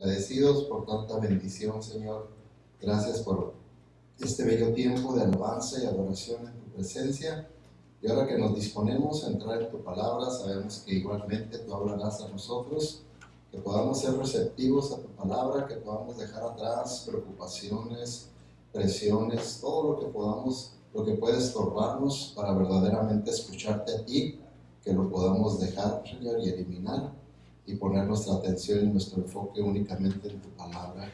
Agradecidos por tanta bendición, Señor. Gracias por este bello tiempo de alabanza y adoración en tu presencia. Y ahora que nos disponemos a entrar en tu palabra, sabemos que igualmente tú hablarás a nosotros, que podamos ser receptivos a tu palabra, que podamos dejar atrás preocupaciones, presiones, todo lo que podamos, lo que puede estorbarnos para verdaderamente escucharte a ti, que lo podamos dejar, Señor, y eliminar, y poner nuestra atención y nuestro enfoque únicamente en tu palabra,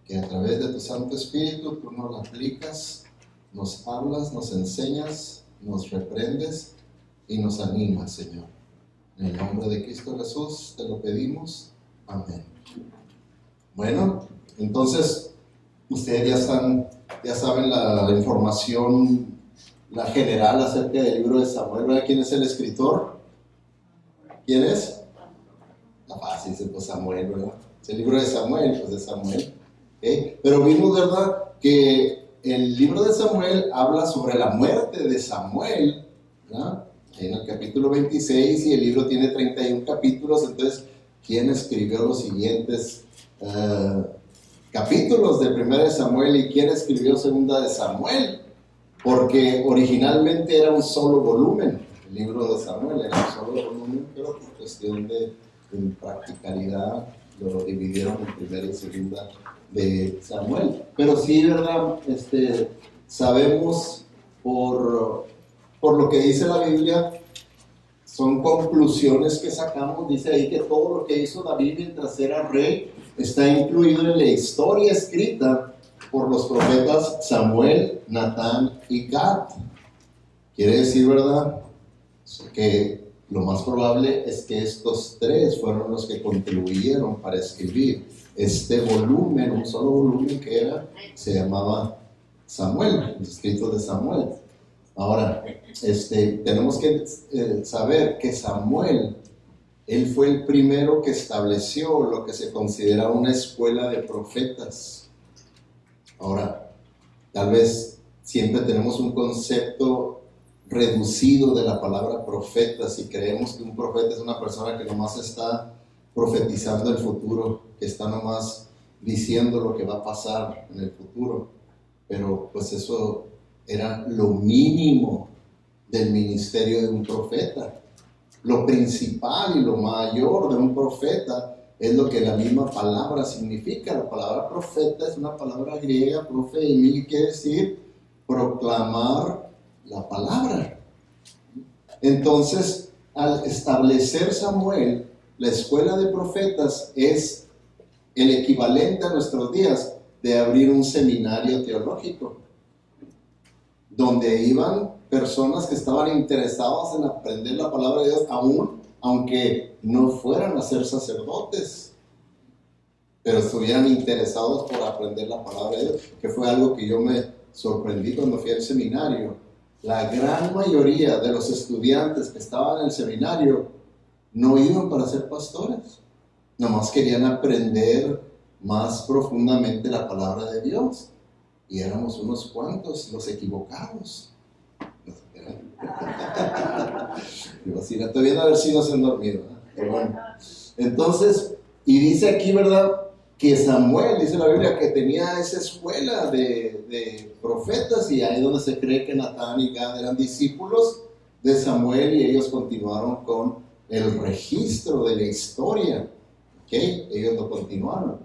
que a través de tu Santo Espíritu tú nos la aplicas, nos hablas, nos enseñas, nos reprendes y nos animas, Señor. En el nombre de Cristo Jesús te lo pedimos. Amén. Bueno, entonces ustedes ya saben la información, la general acerca del libro de Samuel, ¿verdad? ¿Quién es el escritor? ¿Quién es? La fácil, pues Samuel, ¿verdad? Es el libro de Samuel, pues de Samuel. ¿Okay? Pero vimos, ¿verdad?, que el libro de Samuel habla sobre la muerte de Samuel, ¿verdad? En el capítulo 26, y el libro tiene 31 capítulos. Entonces, ¿quién escribió los siguientes capítulos de 1 de Samuel y quién escribió 2 de Samuel? Porque originalmente era un solo volumen, el libro de Samuel era un solo volumen, pero por cuestión de practicalidad lo dividieron en 1 y 2 de Samuel. Pero sí, ¿verdad? Sabemos por lo que dice la Biblia, son conclusiones que sacamos. Dice ahí que todo lo que hizo David mientras era rey está incluido en la historia escrita por los profetas Samuel, Natán y Gad. Quiere decir, ¿verdad?, que lo más probable es que estos tres fueron los que contribuyeron para escribir este volumen, un solo volumen que se llamaba Samuel, los escritos de Samuel. Ahora, tenemos que saber que Samuel, él fue el primero que estableció lo que se considera una escuela de profetas. Ahora, tal vez siempre tenemos un concepto reducido de la palabra profeta, si creemos que un profeta es una persona que nomás está profetizando el futuro, que está nomás diciendo lo que va a pasar en el futuro. Pero pues eso era lo mínimo del ministerio de un profeta. Lo principal y lo mayor de un profeta es lo que la misma palabra significa. La palabra profeta es una palabra griega, profeimi, que quiere decir proclamar la palabra. Entonces, al establecer Samuel la escuela de profetas, es el equivalente a nuestros días de abrir un seminario teológico, donde iban personas que estaban interesadas en aprender la palabra de Dios, aunque no fueran a ser sacerdotes, pero estuvieran interesados por aprender la palabra de Dios, que fue algo que yo me sorprendí cuando fui al seminario. La gran mayoría de los estudiantes que estaban en el seminario no iban para ser pastores, nomás querían aprender más profundamente la palabra de Dios, y éramos unos cuantos los equivocados. Todavía no haber sido sin dormido, ¿no? Pero bueno. Entonces, y dice aquí, ¿verdad?, que Samuel, dice la Biblia, que tenía esa escuela de profetas, y ahí es donde se cree que Natán y Gad eran discípulos de Samuel, y ellos continuaron con el registro de la historia. ¿Okay? Ellos lo continuaron.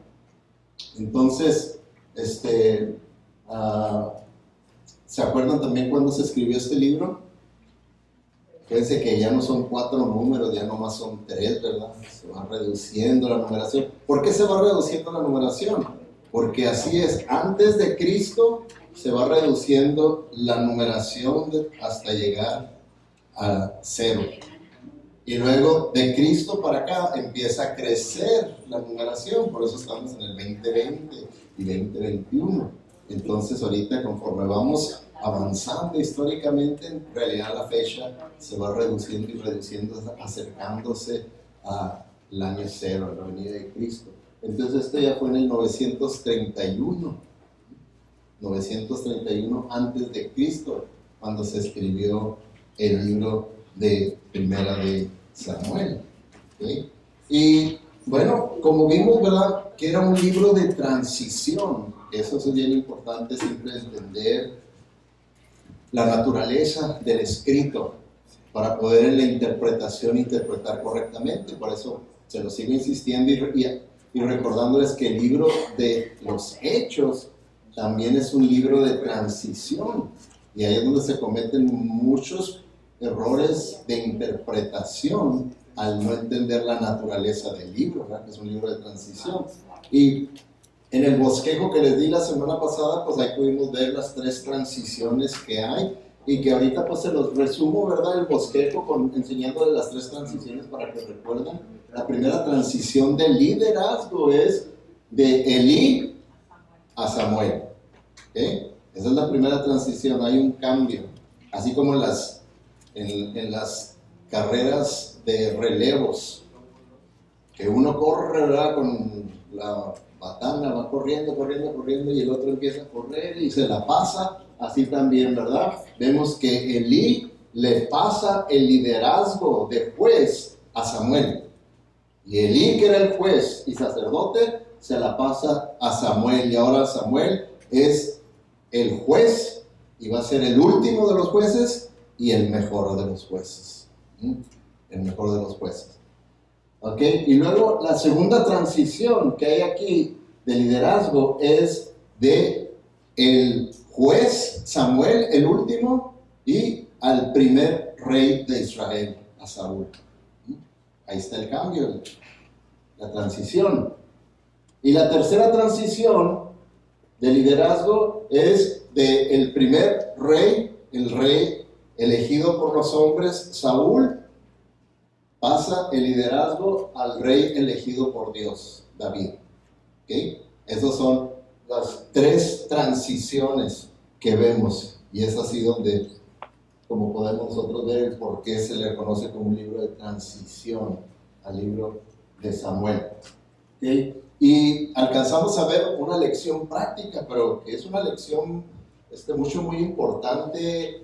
Entonces, ¿se acuerdan también cuando se escribió este libro? Fíjense que ya no son 4 números, ya nomás son 3, ¿verdad? Se va reduciendo la numeración. ¿Por qué se va reduciendo la numeración? Porque así es, antes de Cristo se va reduciendo la numeración hasta llegar a 0. Y luego de Cristo para acá empieza a crecer la numeración, por eso estamos en el 2020 y 2021. Entonces ahorita, conforme vamos avanzando históricamente, en realidad la fecha se va reduciendo y reduciendo, acercándose al año 0, a la venida de Cristo. Entonces esto ya fue en el 931 antes de Cristo, cuando se escribió el libro de Primera de Samuel. ¿Okay? Y bueno, como vimos, ¿verdad? Que era un libro de transición. Eso es bien importante siempre entender la naturaleza del escrito para poder en la interpretación interpretar correctamente. Por eso se lo sigo insistiendo y recordándoles que el libro de los Hechos también es un libro de transición. Y ahí es donde se cometen muchos errores de interpretación al no entender la naturaleza del libro, ¿verdad? Que es un libro de transición. Y en el bosquejo que les di la semana pasada, pues ahí pudimos ver las 3 transiciones que hay y que ahorita pues se los resumo, ¿verdad? El bosquejo enseñándoles las 3 transiciones para que recuerden. La primera transición de liderazgo es de Elí a Samuel. ¿Okay? Esa es la primera transición, hay un cambio. Así como en las carreras de relevos, que uno corre, ¿verdad? Con la batana, va corriendo, corriendo, corriendo, y el otro empieza a correr y se la pasa, así también, ¿verdad? Vemos que Elí le pasa el liderazgo de juez a Samuel. Y Elí, que era el juez y sacerdote, se la pasa a Samuel. Y ahora Samuel es el juez y va a ser el último de los jueces y el mejor de los jueces. El mejor de los jueces. ¿Ok? Y luego la segunda transición que hay aquí de liderazgo es de el juez Samuel, el último, y al primer rey de Israel, a Saúl. Ahí está el cambio, la transición. Y la tercera transición de liderazgo es del primer rey, el rey elegido por los hombres, Saúl, pasa el liderazgo al rey elegido por Dios, David. ¿Okay? Esas son las 3 transiciones que vemos, y es así donde, como podemos nosotros ver, el por qué se le conoce como un libro de transición al libro de Samuel. ¿Okay? Y alcanzamos a ver una lección práctica, pero que es una lección muy importante,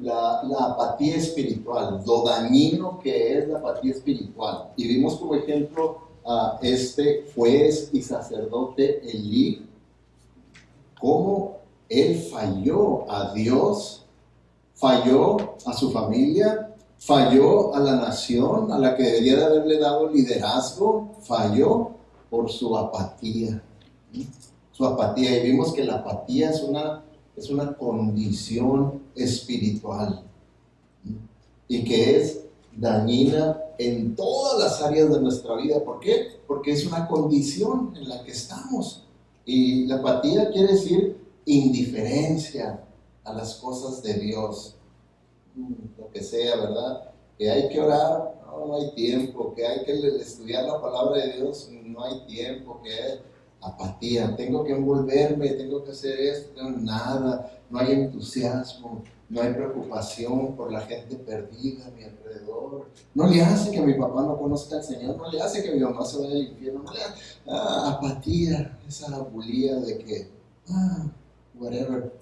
la apatía espiritual, lo dañino que es la apatía espiritual. Y vimos como ejemplo a este juez y sacerdote Elí, cómo él falló a Dios, falló a su familia, falló a la nación a la que debería de haberle dado liderazgo, falló por su apatía. Su apatía, y vimos que la apatía es una condición espiritual y que es dañina en todas las áreas de nuestra vida. ¿Por qué? Porque es una condición en la que estamos. Y la apatía quiere decir indiferencia a las cosas de Dios. Lo que sea, ¿verdad? Que hay que orar, no hay tiempo. Que hay que estudiar la palabra de Dios, no hay tiempo. Que hay apatía, tengo que envolverme, tengo que hacer esto, nada, no hay entusiasmo, no hay preocupación por la gente perdida a mi alrededor. No le hace que mi papá no conozca al Señor, no le hace que mi mamá se vaya al infierno, no le hace, apatía, esa abulía de que, whatever,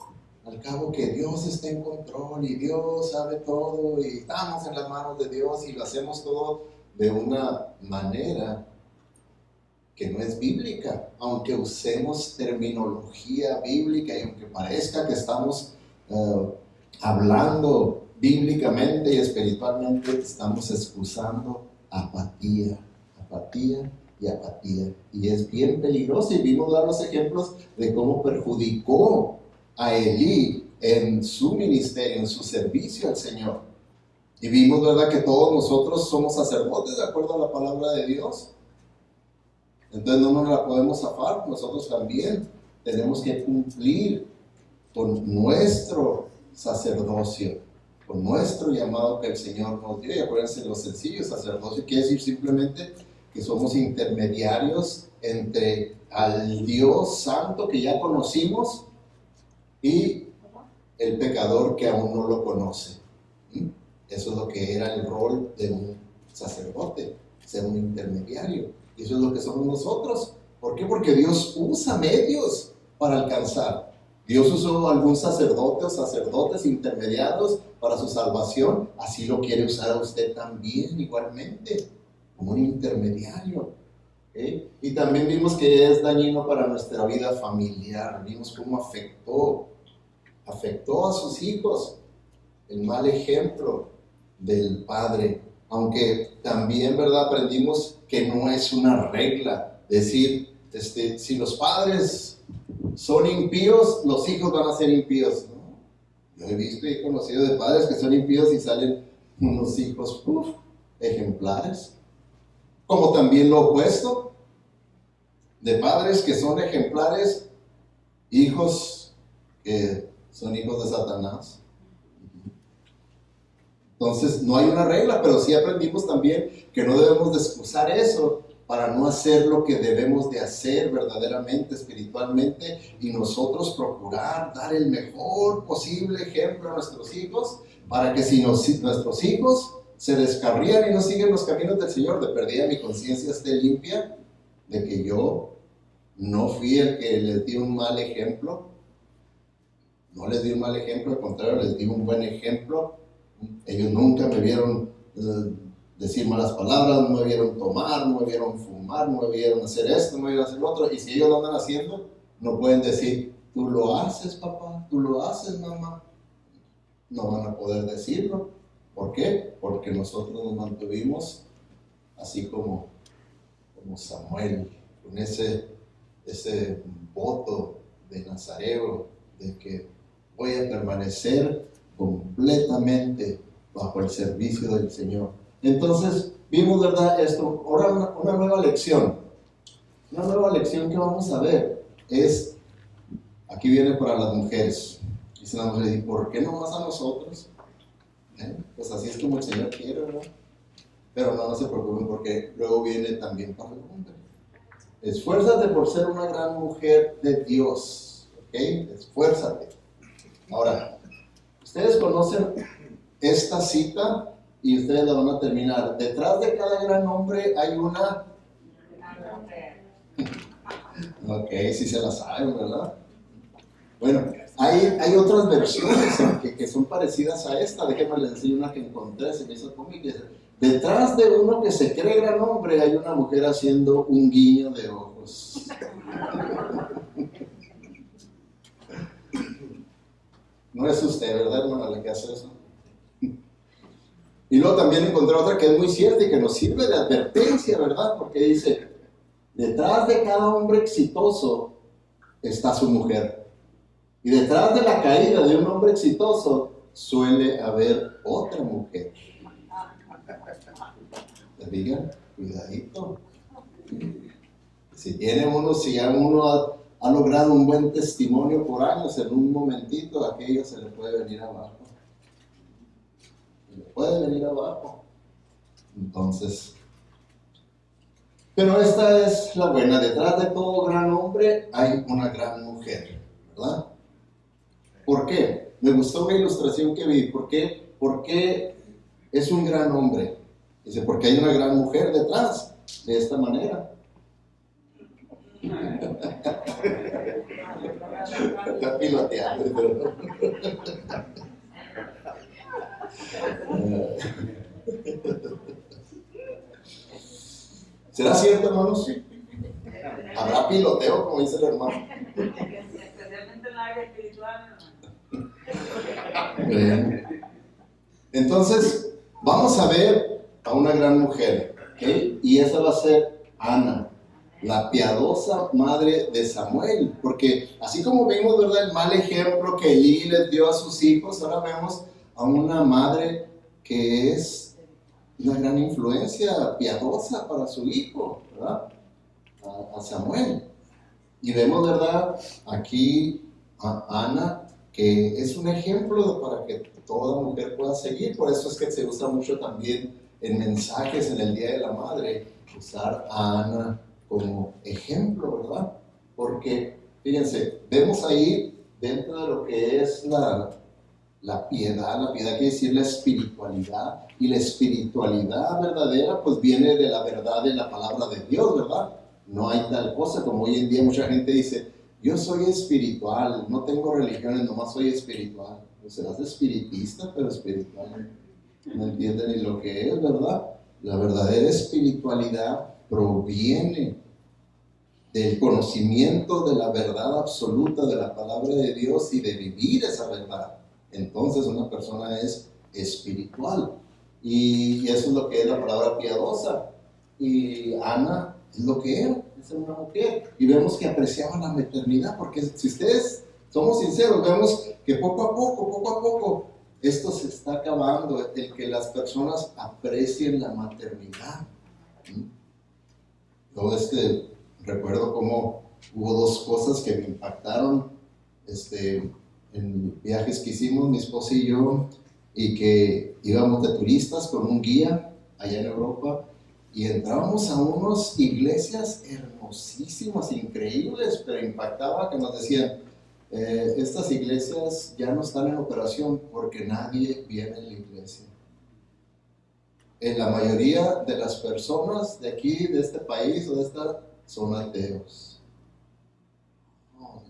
al cabo que Dios está en control y Dios sabe todo y estamos en las manos de Dios y lo hacemos todo de una manera que no es bíblica, aunque usemos terminología bíblica y aunque parezca que estamos hablando bíblicamente y espiritualmente, estamos excusando apatía y apatía. Y es bien peligroso, y vimos dar los ejemplos de cómo perjudicó a Elí en su ministerio, en su servicio al Señor. Y vimos, ¿verdad?, que todos nosotros somos sacerdotes de acuerdo a la palabra de Dios. Entonces no nos la podemos zafar, nosotros también tenemos que cumplir con nuestro sacerdocio, con nuestro llamado que el Señor nos dio. Y acuérdense, lo sencillo, sacerdocio quiere decir simplemente que somos intermediarios entre al Dios santo que ya conocimos y el pecador que aún no lo conoce. Eso es lo que era el rol de un sacerdote, ser un intermediario. Y eso es lo que somos nosotros. ¿Por qué? Porque Dios usa medios para alcanzar. Dios usó algún sacerdote o sacerdotes intermediarios para su salvación. Así lo quiere usar a usted también, igualmente. como un intermediario. ¿Okay? Y también vimos que es dañino para nuestra vida familiar. Vimos cómo afectó a sus hijos, el mal ejemplo del padre. Aunque también, ¿verdad?, aprendimos que no es una regla decir, si los padres son impíos, los hijos van a ser impíos, ¿no? Yo he visto y he conocido de padres que son impíos y salen unos hijos ejemplares. Como también lo opuesto, de padres que son ejemplares, hijos que son hijos de Satanás. Entonces, no hay una regla, pero sí aprendimos también que no debemos de excusar eso para no hacer lo que debemos de hacer verdaderamente, espiritualmente, y nosotros procurar dar el mejor posible ejemplo a nuestros hijos, para que si nuestros hijos se descarrían y no siguen los caminos del Señor, de perdida mi conciencia esté limpia, de que yo no fui el que les di un mal ejemplo. No les di un mal ejemplo, al contrario, les di un buen ejemplo. Ellos nunca me vieron decir malas palabras, no me vieron tomar, no me vieron fumar, no me vieron hacer esto, no me vieron hacer lo otro. Y si ellos lo andan haciendo, no pueden decir, tú lo haces, papá, tú lo haces, mamá. No van a poder decirlo. ¿Por qué? Porque nosotros nos mantuvimos así como Samuel, con ese voto de Nazareo, de que voy a permanecer completamente bajo el servicio del Señor. Entonces, vimos, ¿verdad?, esto. Ahora una nueva lección. Una nueva lección que vamos a ver es, aquí viene para las mujeres. Dicen las mujeres, ¿y por qué no más a nosotros? Pues así es como el Señor quiere, ¿verdad? Pero no se preocupen, porque luego viene también para el hombre. Esfuérzate por ser una gran mujer de Dios, ¿ok? Esfuérzate. Ahora, ustedes conocen esta cita y ustedes la van a terminar. Detrás de cada gran hombre hay una... Ok, sí se la saben, ¿verdad? Bueno, hay otras versiones que son parecidas a esta. Déjenme les enseñar una que encontré, se me hizo cómica. Detrás de uno que se cree gran hombre hay una mujer haciendo un guiño de ojos. No es usted, ¿verdad, hermana, la que hace eso? Y luego también encontré otra que es muy cierta y que nos sirve de advertencia, ¿verdad? Porque dice, detrás de cada hombre exitoso está su mujer. Y detrás de la caída de un hombre exitoso suele haber otra mujer. ¿Les digan? Cuidadito. Si ya uno ha logrado un buen testimonio por años, en un momentito aquello se le puede venir abajo. Se le puede venir abajo. Entonces, pero esta es la buena. Detrás de todo gran hombre hay una gran mujer, ¿verdad? ¿Por qué? Me gustó una ilustración que vi. ¿Por qué es un gran hombre? Dice, porque hay una gran mujer detrás, de esta manera. Está piloteando, pero... ¿Será cierto, hermanos? ¿Habrá piloteo, como dice el hermano? Especialmente en el área espiritual. Entonces, vamos a ver a una gran mujer, ¿okay? Y esa va a ser Ana, la piadosa madre de Samuel, porque así como vimos, ¿verdad?, el mal ejemplo que Elí les dio a sus hijos, ahora vemos a una madre que es una gran influencia piadosa para su hijo, ¿verdad?, a Samuel. Y vemos, ¿verdad?, aquí a Ana, que es un ejemplo para que toda mujer pueda seguir. Por eso es que se usa mucho también en mensajes en el Día de la Madre, usar a Ana como ejemplo, ¿verdad? Porque, fíjense, vemos ahí dentro de lo que es la piedad quiere decir la espiritualidad, y la espiritualidad verdadera pues viene de la verdad de la palabra de Dios, ¿verdad? No hay tal cosa como hoy en día mucha gente dice, yo soy espiritual, no tengo religiones, nomás soy espiritual. Pues serás espiritista, pero espiritual no entiende ni lo que es, ¿verdad? La verdadera espiritualidad proviene del conocimiento de la verdad absoluta de la palabra de Dios y de vivir esa verdad. Entonces una persona es espiritual. Y eso es lo que es la palabra piadosa. Y Ana es lo que era, es una mujer. Y vemos que apreciaba la maternidad, porque si ustedes somos sinceros, vemos que poco a poco, esto se está acabando, el que las personas aprecien la maternidad. Yo recuerdo cómo hubo dos cosas que me impactaron en viajes que hicimos mi esposa y yo, y que íbamos de turistas con un guía allá en Europa, y entrábamos a unas iglesias hermosísimas, increíbles, pero impactaba que nos decían, estas iglesias ya no están en operación porque nadie viene en la iglesia. En la mayoría de las personas de aquí, de este país o de esta, son ateos. Oh,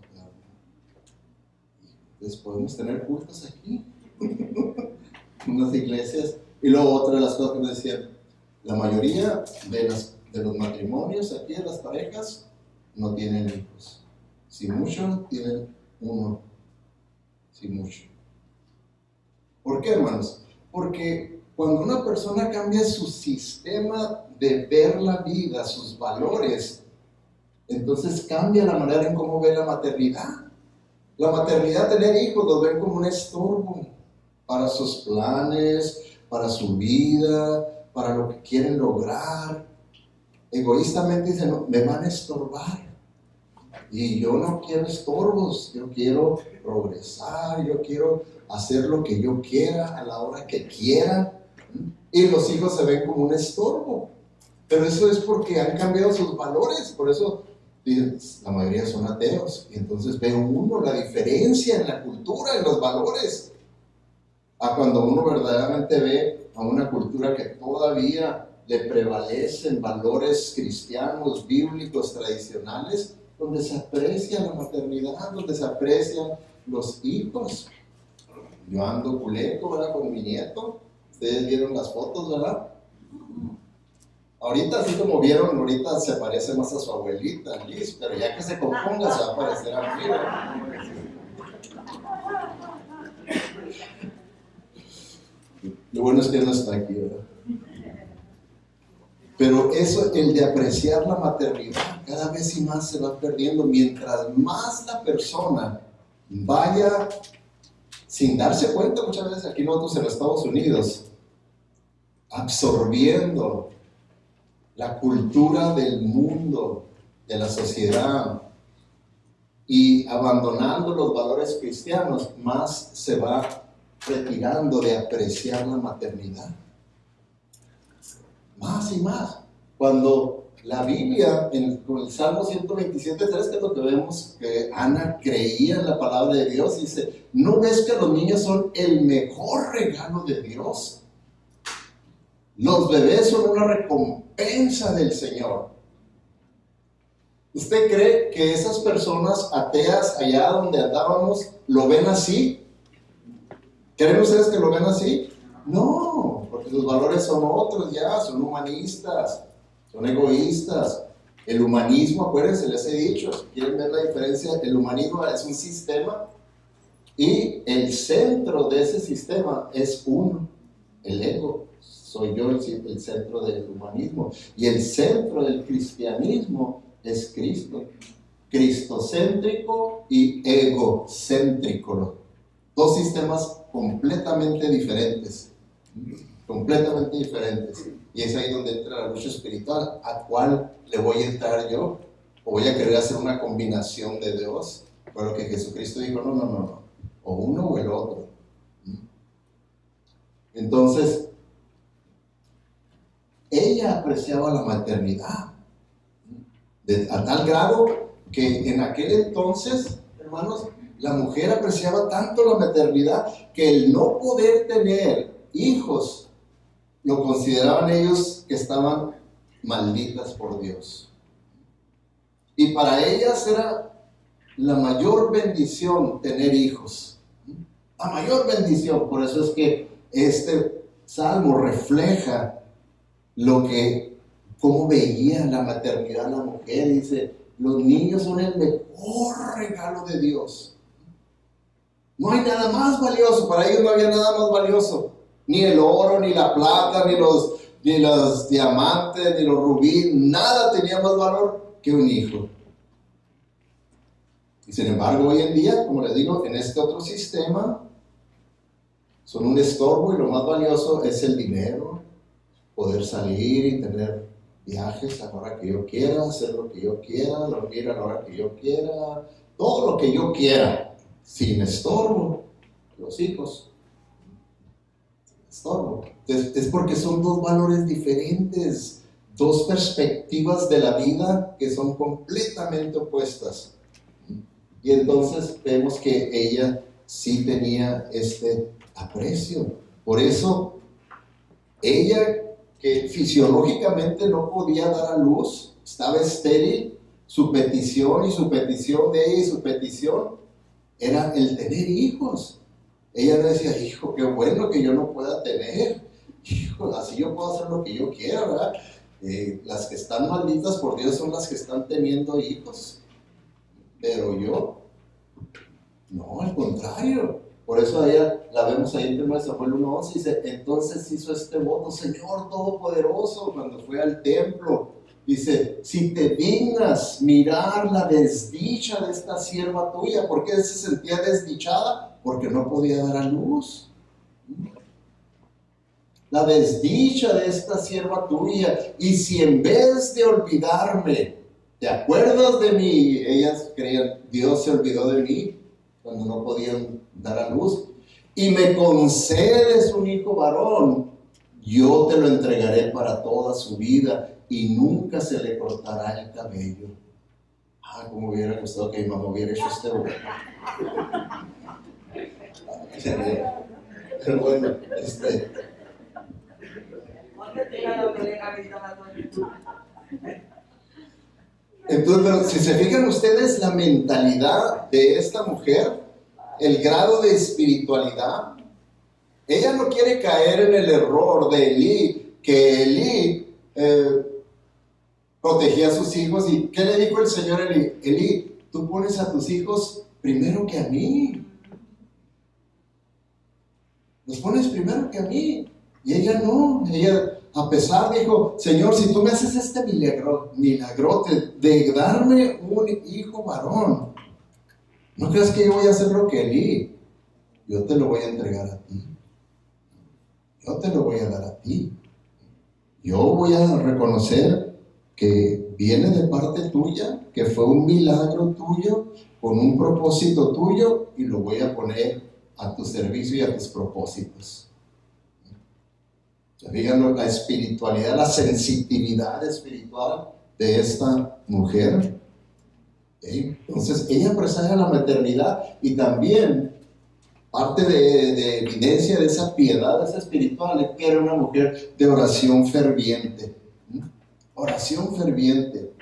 pues podemos tener cultos aquí, unas iglesias. Y luego otra de las cosas que me decían, la mayoría de los matrimonios aquí, de las parejas, no tienen hijos. Si mucho, tienen uno. Si mucho. ¿Por qué, hermanos? Porque cuando una persona cambia su sistema de ver la vida, sus valores, entonces cambia la manera en cómo ve la maternidad. La maternidad, tener hijos, lo ven como un estorbo para sus planes, para su vida, para lo que quieren lograr. Egoístamente dicen, no, me van a estorbar. Y yo no quiero estorbos, yo quiero progresar, yo quiero hacer lo que yo quiera a la hora que quiera. Y los hijos se ven como un estorbo. Pero eso es porque han cambiado sus valores. Por eso la mayoría son ateos. Y entonces ve uno la diferencia en la cultura, en los valores. A cuando uno verdaderamente ve a una cultura que todavía le prevalecen valores cristianos, bíblicos, tradicionales, donde se aprecia la maternidad, donde se aprecian los hijos. Yo ando culeco, ¿verdad? Con mi nieto. Ustedes vieron las fotos, ¿verdad? Ahorita, así como vieron, ahorita se parece más a su abuelita, Liz, pero ya que se componga se va a parecer a mí, ¿verdad? Lo bueno es que no está aquí, ¿verdad? Pero eso, el de apreciar la maternidad, cada vez y más se va perdiendo. Mientras más la persona vaya, sin darse cuenta, muchas veces aquí nosotros en Estados Unidos, absorbiendo la cultura del mundo, de la sociedad, y abandonando los valores cristianos, más se va retirando de apreciar la maternidad. Más y más. Cuando la Biblia, con el Salmo 127:3, que es lo que vemos, que Ana creía en la palabra de Dios, dice, ¿no ves que los niños son el mejor regalo de Dios? Los bebés son una recompensa del Señor. ¿Usted cree que esas personas ateas allá donde andábamos lo ven así? ¿Creen ustedes que lo ven así? No, porque sus valores son otros ya, son humanistas, son egoístas. El humanismo, acuérdense, les he dicho, si quieren ver la diferencia, el humanismo es un sistema y el centro de ese sistema es uno, el ego. Soy yo el centro del humanismo. Y el centro del cristianismo es Cristo. Cristocéntrico y egocéntrico. Dos sistemas completamente diferentes. Completamente diferentes. Y es ahí donde entra la lucha espiritual. ¿A cuál le voy a entrar yo? ¿O voy a querer hacer una combinación de Dios? Pero que Jesucristo dijo, no. O uno o el otro. Entonces, ella apreciaba la maternidad a tal grado que en aquel entonces, hermanos, la mujer apreciaba tanto la maternidad que el no poder tener hijos lo consideraban ellos que estaban malditas por Dios. Y para ellas era la mayor bendición tener hijos. La mayor bendición. Por eso es que este salmo refleja cómo veía la maternidad la mujer. Dice, los niños son el mejor regalo de Dios. No hay nada más valioso, para ellos no había nada más valioso. Ni el oro, ni la plata, ni los diamantes, ni los rubíes, nada tenía más valor que un hijo. Y sin embargo, hoy en día, como les digo, en este otro sistema, son un estorbo y lo más valioso es el dinero, poder salir y tener viajes a la hora que yo quiera, hacer lo que yo quiera, dormir a la hora que yo quiera, todo lo que yo quiera, sin estorbo. Los hijos, sin estorbo. Entonces, es porque son dos valores diferentes, dos perspectivas de la vida que son completamente opuestas. Y entonces vemos que ella sí tenía este aprecio. Por eso, ella que fisiológicamente no podía dar a luz, estaba estéril, su petición de ella y su petición era el tener hijos. Ella no decía, hijo, qué bueno que yo no pueda tener, hijo, así yo puedo hacer lo que yo quiera, ¿verdad? Las que están malditas por Dios son las que están teniendo hijos, pero yo, no, al contrario. Por eso ella la vemos ahí en 1 Samuel 1:11, dice, entonces hizo este voto, Señor Todopoderoso, cuando fue al templo, dice, si te dignas mirar la desdicha de esta sierva tuya. ¿Por qué se sentía desdichada? Porque no podía dar a luz. La desdicha de esta sierva tuya, y si en vez de olvidarme, ¿te acuerdas de mí? Ellas creían, Dios se olvidó de mí cuando no podían dar a luz, y me concedes un hijo varón, yo te lo entregaré para toda su vida y nunca se le cortará el cabello. Como hubiera gustado que mi mamá hubiera hecho este voto. Pero bueno, entonces, pero si se fijan ustedes la mentalidad de esta mujer, el grado de espiritualidad, ella no quiere caer en el error de Elí, que Elí protegía a sus hijos. ¿Y qué le dijo el Señor a Elí? Elí, tú pones a tus hijos primero que a mí. Los pones primero que a mí. Y ella no, ella a pesar dijo, Señor, si tú me haces este milagrote de darme un hijo varón, no creas que yo voy a hacer lo que Elí, yo te lo voy a entregar a ti, yo te lo voy a dar a ti, yo voy a reconocer que viene de parte tuya, que fue un milagro tuyo, con un propósito tuyo, y lo voy a poner a tu servicio y a tus propósitos. Díganlo, la espiritualidad, la sensitividad espiritual de esta mujer. Entonces, ella presagia la maternidad, y también parte de evidencia de esa piedad, de esa espiritual, es que era una mujer de oración ferviente. Oración ferviente.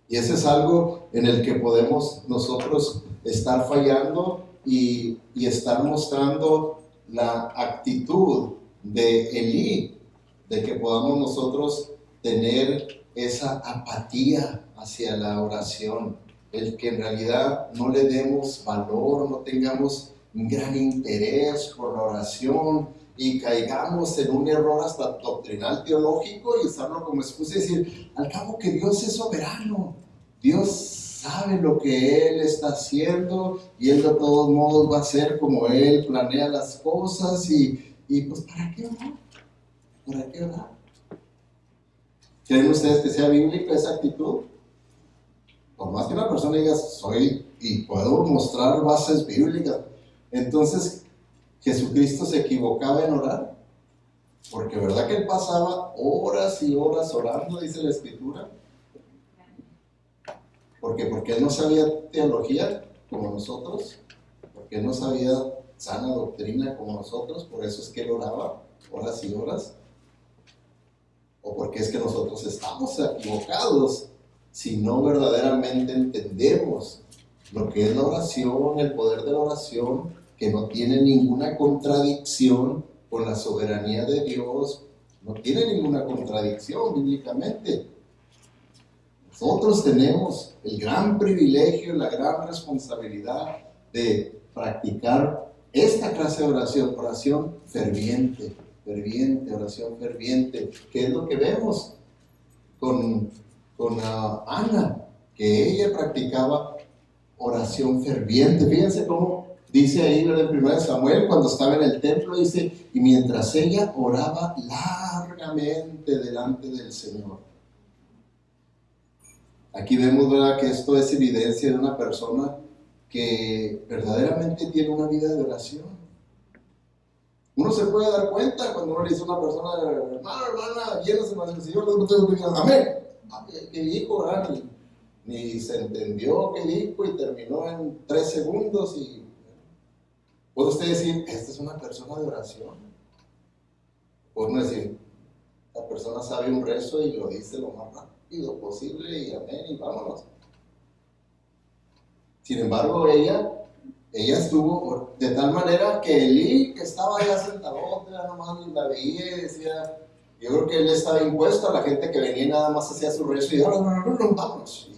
Y eso es algo en el que podemos nosotros estar fallando y estar mostrando la actitud de Elí, de que podamos nosotros tener esa apatía hacia la oración, el que en realidad no le demos valor, no tengamos un gran interés por la oración y caigamos en un error hasta doctrinal teológico y usarlo como excusa y decir, al cabo que Dios es soberano, Dios sabe lo que Él está haciendo y Él de todos modos va a hacer como Él planea las cosas. Y pues, ¿para qué orar? ¿Para qué orar? ¿Creen ustedes que sea bíblica esa actitud? Por más que una persona diga, soy y puedo mostrar bases bíblicas, entonces, ¿Jesucristo se equivocaba en orar? Porque ¿verdad que Él pasaba horas y horas orando, dice la Escritura? Porque Él no sabía teología como nosotros, porque Él no sabía sana doctrina como nosotros, por eso es que Él oraba horas y horas, o porque es que nosotros estamos equivocados si no verdaderamente entendemos lo que es la oración, el poder de la oración, que no tiene ninguna contradicción con la soberanía de Dios, No tiene ninguna contradicción bíblicamente. Nosotros tenemos el gran privilegio, la gran responsabilidad de practicar esta clase de oración ferviente, oración ferviente, que es lo que vemos con Ana, que ella practicaba oración ferviente. Fíjense cómo dice ahí en 1 Samuel, cuando estaba en el templo, dice, y mientras ella oraba largamente delante del Señor. Aquí vemos, ¿verdad?, que esto es evidencia de una persona que verdaderamente tiene una vida de oración. Uno se puede dar cuenta cuando uno le dice a una persona, hermana, llénase más del Señor, amén. ¿Qué dijo? ¿Verdad? Ni se entendió qué dijo y terminó en 3 segundos. Y puede usted decir, esta es una persona de oración. Puede uno decir, la persona sabe un rezo y lo dice lo más rápido posible y amén y vámonos. Sin embargo, ella estuvo de tal manera que Elí, que estaba allá sentado, nada más la veía y decía, yo creo que él estaba impuesto a la gente que venía y nada más hacía su rezo y vámonos.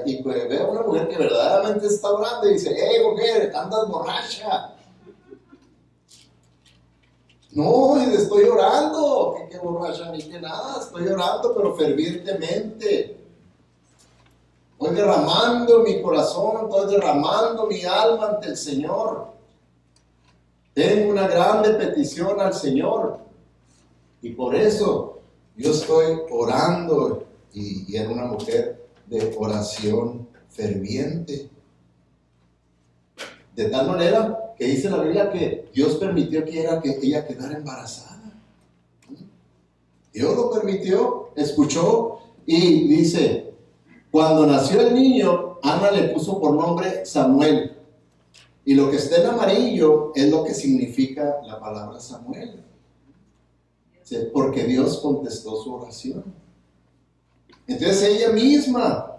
Y pues ve a una mujer que verdaderamente está orando y dice, hey mujer, andas borracha. No, estoy orando. ¿Qué borracha? Ni que nada, estoy orando, pero fervientemente. Estoy derramando mi corazón, estoy derramando mi alma ante el Señor. Tengo una grande petición al Señor. Y por eso yo estoy orando. Y era una mujer de oración ferviente. De tal manera que dice la Biblia que Dios permitió que ella quedara embarazada. Dios lo permitió, escuchó y dice, cuando nació el niño, Ana le puso por nombre Samuel. Y lo que está en amarillo es lo que significa la palabra Samuel. Porque Dios contestó su oración. Entonces ella misma,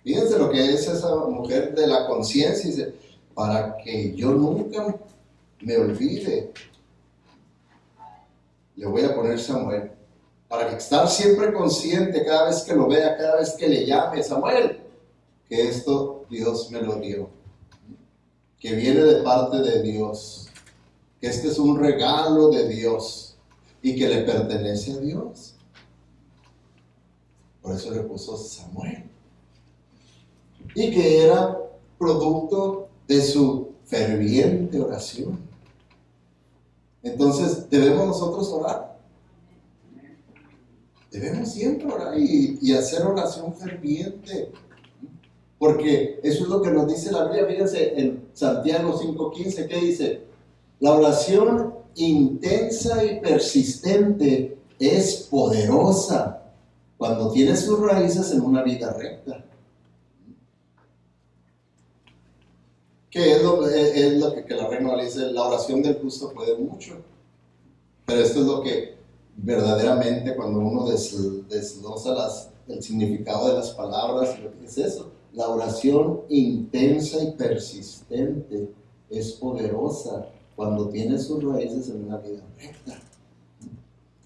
fíjense lo que es esa mujer de la conciencia, dice, para que yo nunca me olvide, le voy a poner Samuel. Para que estar siempre consciente cada vez que lo vea, cada vez que le llame Samuel, que esto Dios me lo dio, que viene de parte de Dios, que este es un regalo de Dios y que le pertenece a Dios. Por eso le puso Samuel. Y que era producto de su ferviente oración. Entonces, debemos nosotros orar. Debemos siempre orar y hacer oración ferviente. Porque eso es lo que nos dice la Biblia. Fíjense en Santiago 5:15, ¿qué dice? La oración intensa y persistente es poderosa cuando tiene sus raíces en una vida recta. ¿Qué es lo que la Reina dice? La oración del justo puede mucho. Pero esto es lo que verdaderamente cuando uno desglosa el significado de las palabras, es eso. La oración intensa y persistente es poderosa cuando tiene sus raíces en una vida recta.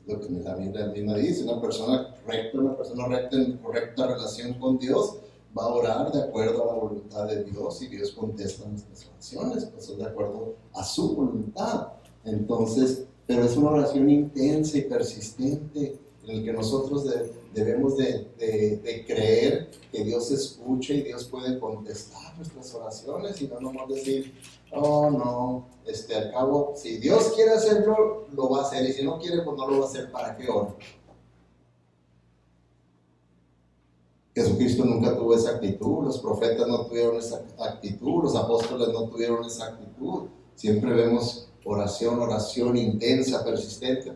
Lo que la Biblia misma dice, una persona recta en correcta relación con Dios va a orar de acuerdo a la voluntad de Dios y Dios contesta nuestras oraciones, pues de acuerdo a su voluntad. Entonces, pero es una oración intensa y persistente en la que nosotros debemos de creer que Dios escucha y Dios puede contestar nuestras oraciones y no nomás decir, oh no, al cabo, si Dios quiere hacerlo, lo va a hacer y si no quiere, pues no lo va a hacer, ¿para qué oro? Jesucristo nunca tuvo esa actitud, los profetas no tuvieron esa actitud, los apóstoles no tuvieron esa actitud. Siempre vemos oración intensa, persistente.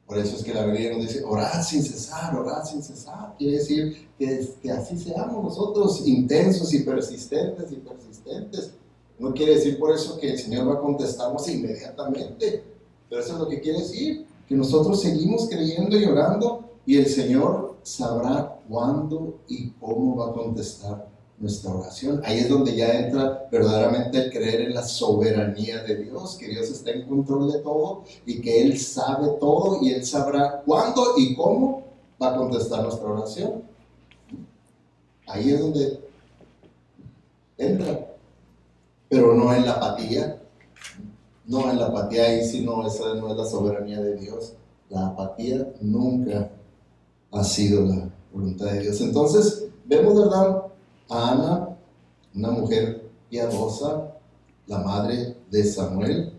Por eso es que la Biblia nos dice, orad sin cesar. Quiere decir que así seamos nosotros, intensos y persistentes. No quiere decir por eso que el Señor va a contestarnos inmediatamente, pero eso es lo que quiere decir, que nosotros seguimos creyendo y orando y el Señor sabrá cuándo y cómo va a contestar nuestra oración. Ahí es donde ya entra verdaderamente el creer en la soberanía de Dios, que Dios está en control de todo y que Él sabe todo y Él sabrá cuándo y cómo va a contestar nuestra oración. Ahí es donde entra, pero no en la apatía. No en la apatía, ahí sí no, esa no es la soberanía de Dios. La apatía nunca ha sido la voluntad de Dios. Entonces, vemos, ¿verdad?, a Ana, una mujer piadosa, la madre de Samuel.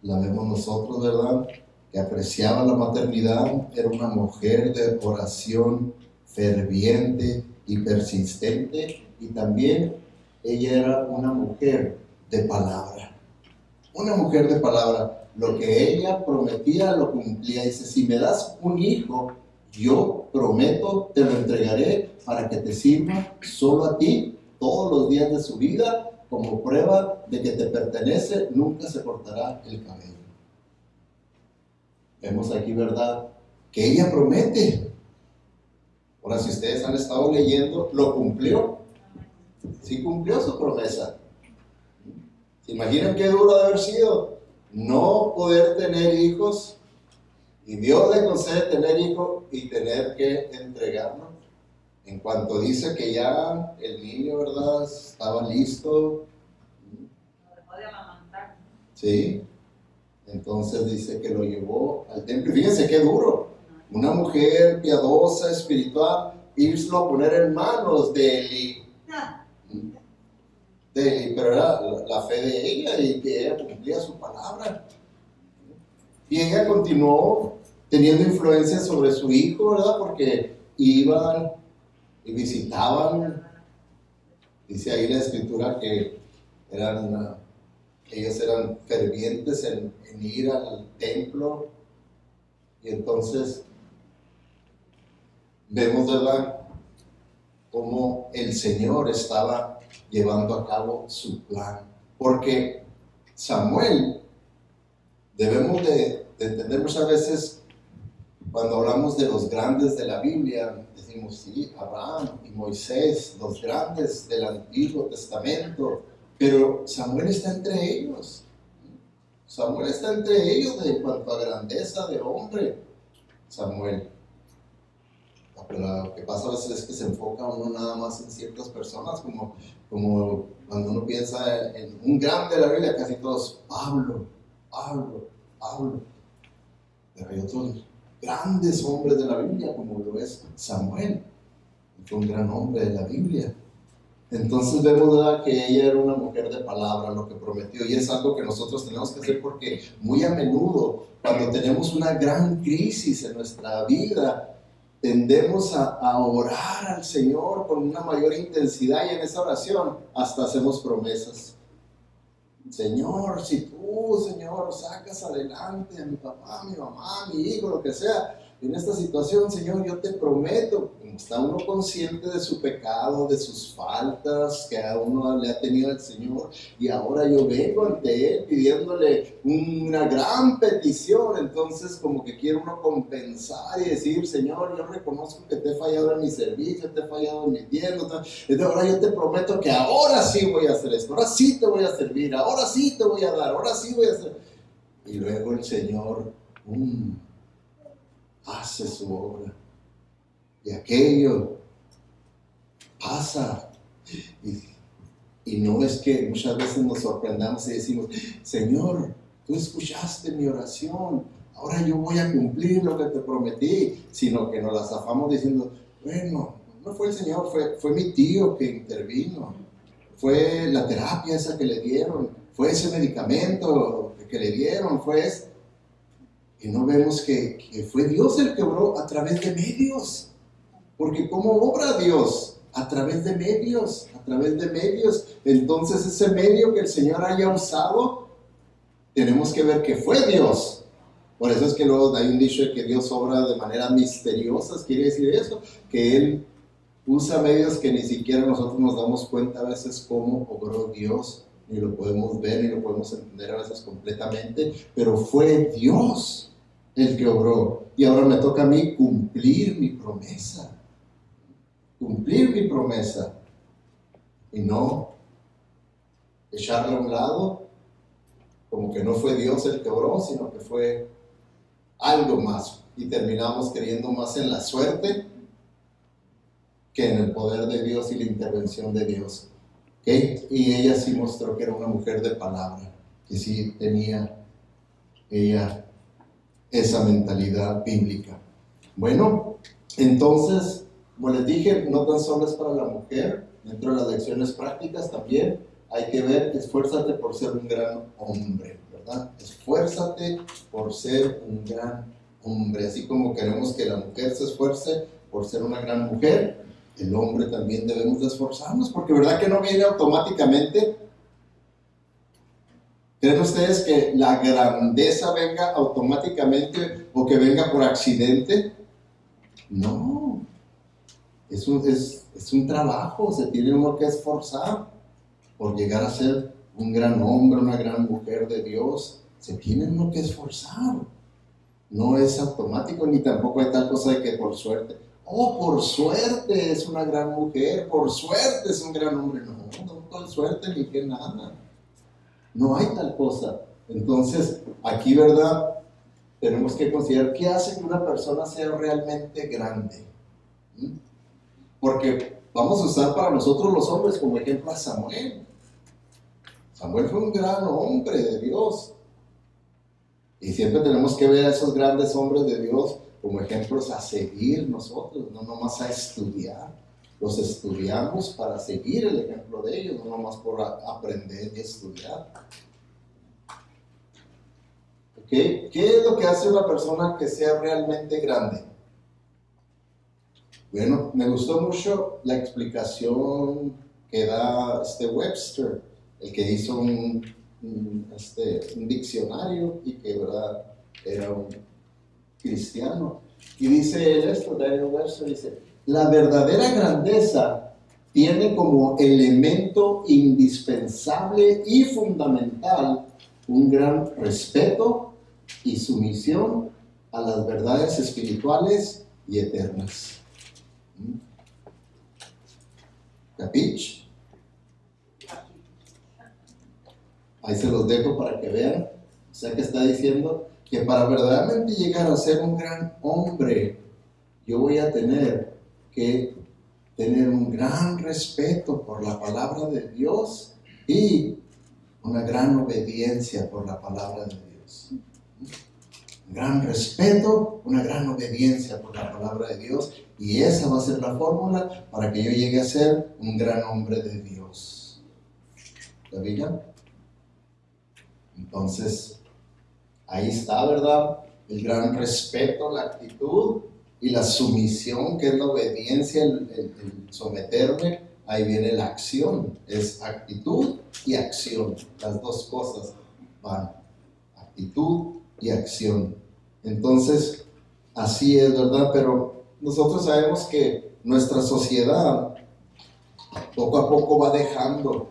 La vemos nosotros, ¿verdad?, que apreciaba la maternidad. Era una mujer de oración ferviente y persistente. Y también ella era una mujer de palabra. Una mujer de palabra. Lo que ella prometía lo cumplía. Dice, si me das un hijo, yo prometo, te lo entregaré para que te sirva solo a ti todos los días de su vida, como prueba de que te pertenece, nunca se cortará el cabello. Vemos aquí, ¿verdad?, que ella promete. Ahora, si ustedes han estado leyendo, lo cumplió. Sí cumplió su promesa. ¿Se imaginan qué duro de haber sido no poder tener hijos? Y Dios le concede tener hijos y tener que entregarlo. En cuanto dice que ya el niño, ¿verdad?, estaba listo. Lo dejó de amamantar. Sí. Entonces dice que lo llevó al templo. Y fíjense qué duro. Una mujer piadosa, espiritual, irlo a poner en manos de Eli. Pero era la fe de ella y que ella cumplía su palabra. Y ella continuó teniendo influencia sobre su hijo, ¿verdad? Porque iban y visitaban. Dice ahí la escritura que ellos eran fervientes en ir al templo. Y entonces vemos, ¿verdad?, cómo el Señor estaba llevando a cabo su plan. Porque Samuel, debemos de entender muchas veces, cuando hablamos de los grandes de la Biblia, decimos, sí, Abraham y Moisés, los grandes del Antiguo Testamento, pero Samuel está entre ellos. Samuel está entre ellos en cuanto a grandeza de hombre. Samuel. Pero lo que pasa a veces es que se enfoca uno nada más en ciertas personas, como cuando uno piensa en un grande de la Biblia, casi todos, Pablo. Pero hay otros grandes hombres de la Biblia, como lo es Samuel, que fue un gran hombre de la Biblia. Entonces vemos, ¿verdad?, que ella era una mujer de palabra, lo que prometió, y es algo que nosotros tenemos que hacer, porque muy a menudo, cuando tenemos una gran crisis en nuestra vida, tendemos a orar al Señor con una mayor intensidad, y en esa oración hasta hacemos promesas. Señor, si tú, Señor, sacas adelante a mi papá, a mi mamá, a mi hijo, lo que sea, en esta situación, Señor, yo te prometo. Como está uno consciente de su pecado, de sus faltas que a uno le ha tenido el Señor, y ahora yo vengo ante Él pidiéndole una gran petición, entonces como que quiere uno compensar y decir, Señor, yo reconozco que te he fallado en mi servicio, te he fallado en mi tiempo, entonces ahora yo te prometo que ahora sí voy a hacer esto, ahora sí te voy a servir, ahora sí te voy a dar, ahora sí voy a hacer. Y luego el Señor hace su obra, y aquello pasa, y no es que muchas veces nos sorprendamos y decimos, Señor, tú escuchaste mi oración, ahora yo voy a cumplir lo que te prometí, sino que nos la zafamos diciendo, bueno, no fue el Señor, fue mi tío que intervino, fue la terapia esa que le dieron, fue ese medicamento que le dieron, fue eso. Y no vemos que fue Dios el que obró a través de medios. Porque ¿cómo obra Dios? A través de medios, a través de medios. Entonces ese medio que el Señor haya usado, tenemos que ver que fue Dios. Por eso es que luego hay un dicho de que Dios obra de maneras misteriosas. Quiere decir eso, que Él usa medios que ni siquiera nosotros nos damos cuenta a veces cómo obró Dios. Ni lo podemos ver, ni lo podemos entender a veces completamente. Pero fue Dios el que obró. Y ahora me toca a mí cumplir mi promesa. Cumplir mi promesa. y no echarla a un lado, como que no fue Dios el que obró, sino que fue algo más. Y terminamos creyendo más en la suerte que en el poder de Dios y la intervención de Dios. ¿Okay? Y ella sí mostró que era una mujer de palabra, que sí tenía ella esa mentalidad bíblica. Bueno, entonces, como les dije, no tan solo es para la mujer, dentro de las lecciones prácticas también hay que ver, esfuérzate por ser un gran hombre, ¿verdad? Esfuérzate por ser un gran hombre, así como queremos que la mujer se esfuerce por ser una gran mujer, el hombre también debemos de esforzarnos, porque ¿verdad que no viene automáticamente? ¿Creen ustedes que la grandeza venga automáticamente o que venga por accidente? No, es un trabajo, se tiene uno que esforzar por llegar a ser un gran hombre, una gran mujer de Dios. Se tiene uno que esforzar, no es automático, ni tampoco hay tal cosa de que por suerte. Oh, por suerte es una gran mujer, por suerte es un gran hombre. No por suerte ni que nada. No hay tal cosa. Entonces, aquí, ¿verdad? Tenemos que considerar qué hace que una persona sea realmente grande. Porque vamos a usar para nosotros los hombres como ejemplo a Samuel. Samuel fue un gran hombre de Dios. Y siempre tenemos que ver a esos grandes hombres de Dios como ejemplos a seguir nosotros, no nomás a estudiar. Los estudiamos para seguir el ejemplo de ellos, no nomás por aprender y estudiar. ¿Okay? ¿Qué es lo que hace una persona que sea realmente grande? Bueno, me gustó mucho la explicación que da Webster, el que hizo un diccionario y que, ¿verdad?, era un cristiano. Y dice él esto, Daniel Webster dice, la verdadera grandeza tiene como elemento indispensable y fundamental un gran respeto y sumisión a las verdades espirituales y eternas. ¿Capich? Ahí se los dejo para que vean. O sea que está diciendo que para verdaderamente llegar a ser un gran hombre, yo voy a tener que tener un gran respeto por la palabra de Dios y una gran obediencia por la palabra de Dios. Un gran respeto, una gran obediencia por la palabra de Dios, y esa va a ser la fórmula para que yo llegue a ser un gran hombre de Dios. ¿La Biblia? Entonces, ahí está, ¿verdad? El gran respeto, la actitud y la sumisión, que es la obediencia, el someterme. Ahí viene la acción, es actitud y acción. Las dos cosas van, actitud y acción. Entonces, así es, ¿verdad? Pero nosotros sabemos que nuestra sociedad poco a poco va dejando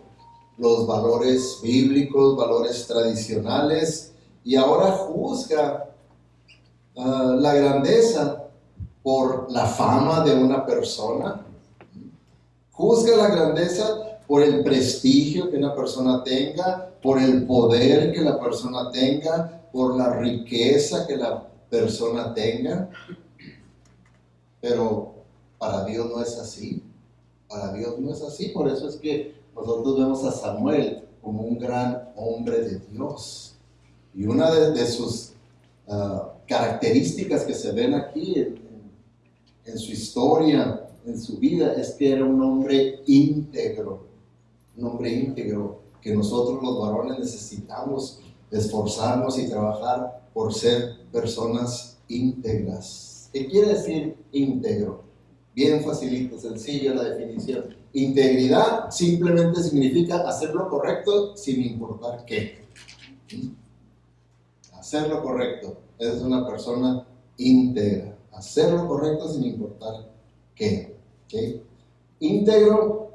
los valores bíblicos, valores tradicionales, y ahora juzga la grandeza por la fama de una persona, juzga la grandeza por el prestigio que una persona tenga, por el poder que la persona tenga, por la riqueza que la persona tenga. Pero para Dios no es así. Para Dios no es así. Por eso es que nosotros vemos a Samuel como un gran hombre de Dios. Y una de sus características que se ven aquí en su historia, en su vida, es que era un hombre íntegro. Un hombre íntegro que nosotros los varones necesitamos esforzarnos y trabajar por ser personas íntegras. ¿Qué quiere decir íntegro? Bien facilito, sencillo la definición. Integridad simplemente significa hacer lo correcto sin importar qué. Hacer lo correcto. Esa es una persona íntegra. Hacer lo correcto sin importar qué. ¿Okay? Íntegro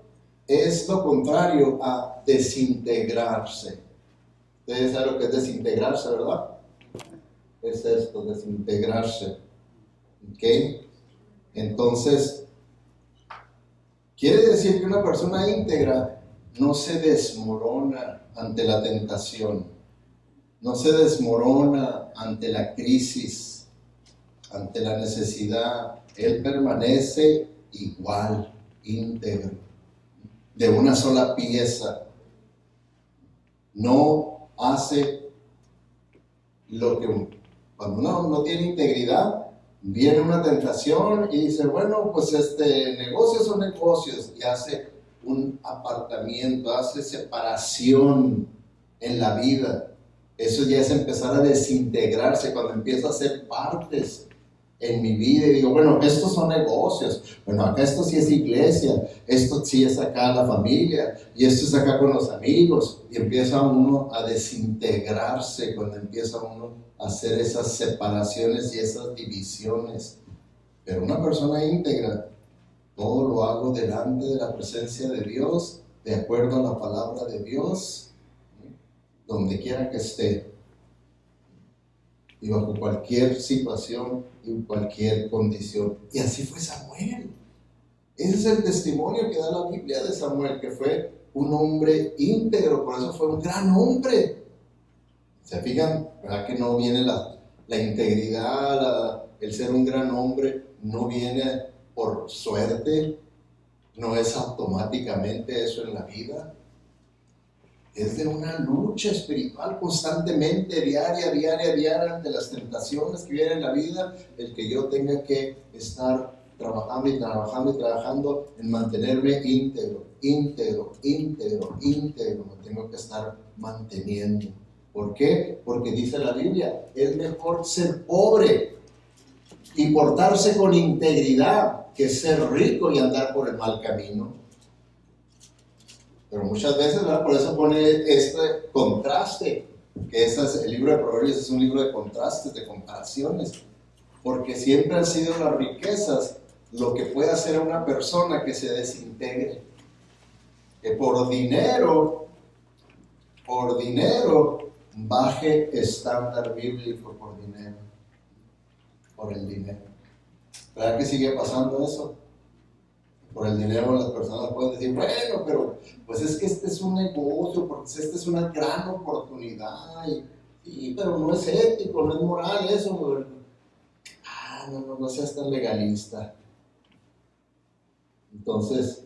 es lo contrario a desintegrarse. Ustedes saben lo que es desintegrarse, ¿verdad? Es esto, desintegrarse. ¿Ok? Entonces, Quiere decir que una persona íntegra no se desmorona ante la tentación, no se desmorona ante la crisis, ante la necesidad. Él permanece igual, íntegro, de una sola pieza. No hace lo que, cuando uno no tiene integridad, viene una tentación y dice, bueno, pues negocios son negocios, y hace un apartamiento, hace separación en la vida. Eso ya es empezar a desintegrarse, cuando empieza a hacer partes en mi vida y digo, bueno, estos son negocios, bueno, acá esto sí es iglesia, esto sí es acá la familia, y esto es acá con los amigos, y empieza uno a desintegrarse cuando empieza uno a hacer esas separaciones y esas divisiones. Pero una persona íntegra, todo lo hago delante de la presencia de Dios, de acuerdo a la palabra de Dios, donde quiera que esté, y bajo cualquier situación y en cualquier condición. Y así fue Samuel. Ese es el testimonio que da la Biblia de Samuel, que fue un hombre íntegro, por eso fue un gran hombre. ¿Se fijan? ¿Verdad que no viene la integridad, el ser un gran hombre, no viene por suerte? No es automáticamente eso en la vida. Es de una lucha espiritual constantemente, diaria, ante las tentaciones que vienen en la vida, el que yo tenga que estar trabajando en mantenerme íntegro, me tengo que estar manteniendo. ¿Por qué? Porque dice la Biblia, es mejor ser pobre y portarse con integridad que ser rico y andar por el mal camino. Pero muchas veces, ¿verdad? Por eso pone este contraste, que el libro de Proverbios es un libro de contrastes, de comparaciones, porque siempre han sido las riquezas lo que puede hacer a una persona que se desintegre, que por dinero baje estándar bíblico por el dinero. ¿Verdad que sigue pasando eso? Por el dinero las personas pueden decir, bueno, pero pues es que este es un negocio, porque esta es una gran oportunidad, pero no es ético, no es moral eso. No seas tan legalista. Entonces,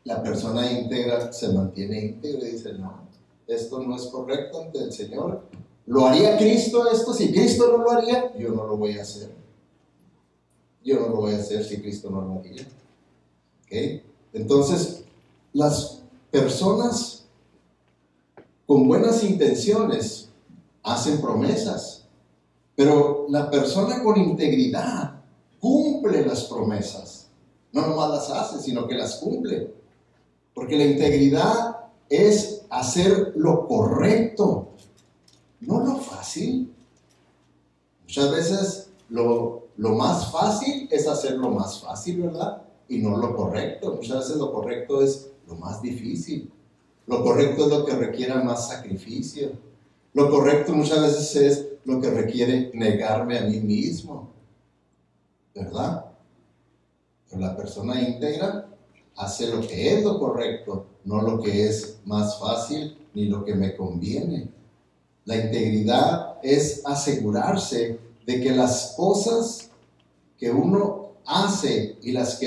la persona íntegra se mantiene íntegra y dice, no, esto no es correcto ante el Señor. ¿Lo haría Cristo esto? Si Cristo no lo haría, yo no lo voy a hacer. Yo no lo voy a hacer si Cristo no lo haría. ¿Okay? Entonces, las personas con buenas intenciones hacen promesas, pero la persona con integridad cumple las promesas. No nomás las hace, sino que las cumple. Porque la integridad es hacer lo correcto, no lo fácil. Muchas veces lo más fácil es hacer lo más fácil, ¿verdad? Y no lo correcto. Muchas veces lo correcto es lo más difícil. Lo correcto es lo que requiera más sacrificio. Lo correcto muchas veces es lo que requiere negarme a mí mismo, ¿verdad? Pero la persona íntegra hace lo que es lo correcto, no lo que es más fácil ni lo que me conviene. La integridad es asegurarse de que las cosas que uno hace y las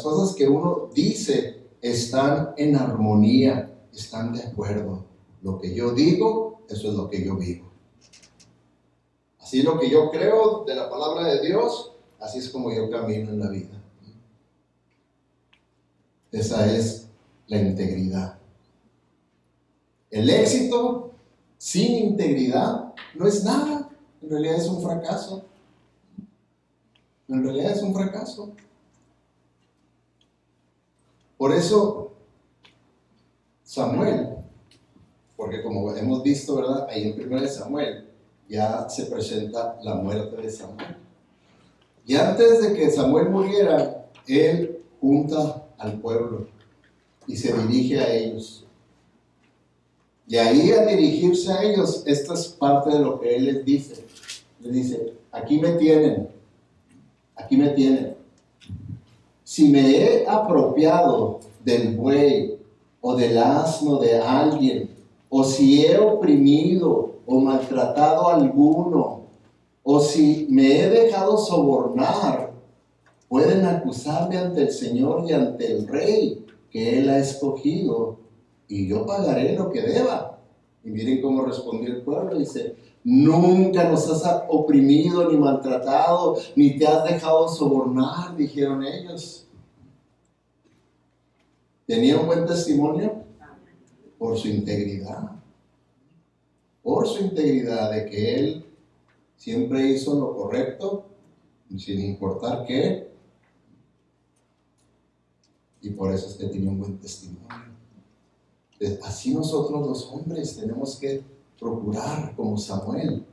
cosas que uno dice están en armonía, están de acuerdo. Lo que yo digo, eso es lo que yo vivo. Así lo que yo creo de la palabra de Dios, así es como yo camino en la vida. Esa es la integridad. El éxito sin integridad no es nada. En realidad es un fracaso. En realidad es un fracaso. Por eso, Samuel, porque como hemos visto, ¿verdad? Ahí en 1 Samuel ya se presenta la muerte de Samuel. Y antes de que Samuel muriera, él junta al pueblo y se dirige a ellos. Y ahí al dirigirse a ellos, esta es parte de lo que él les dice. Les dice, aquí me tienen. Si me he apropiado del buey o del asno de alguien, o si he oprimido o maltratado a alguno, o si me he dejado sobornar, pueden acusarme ante el Señor y ante el Rey que Él ha escogido, y yo pagaré lo que deba. Y miren cómo respondió el pueblo, dice: nunca nos has oprimido ni maltratado, ni te has dejado sobornar, dijeron ellos. ¿Tenía un buen testimonio? Por su integridad. Por su integridad de que él siempre hizo lo correcto, sin importar qué. Y por eso es que tiene un buen testimonio. Así nosotros los hombres tenemos que procurar, como Samuel,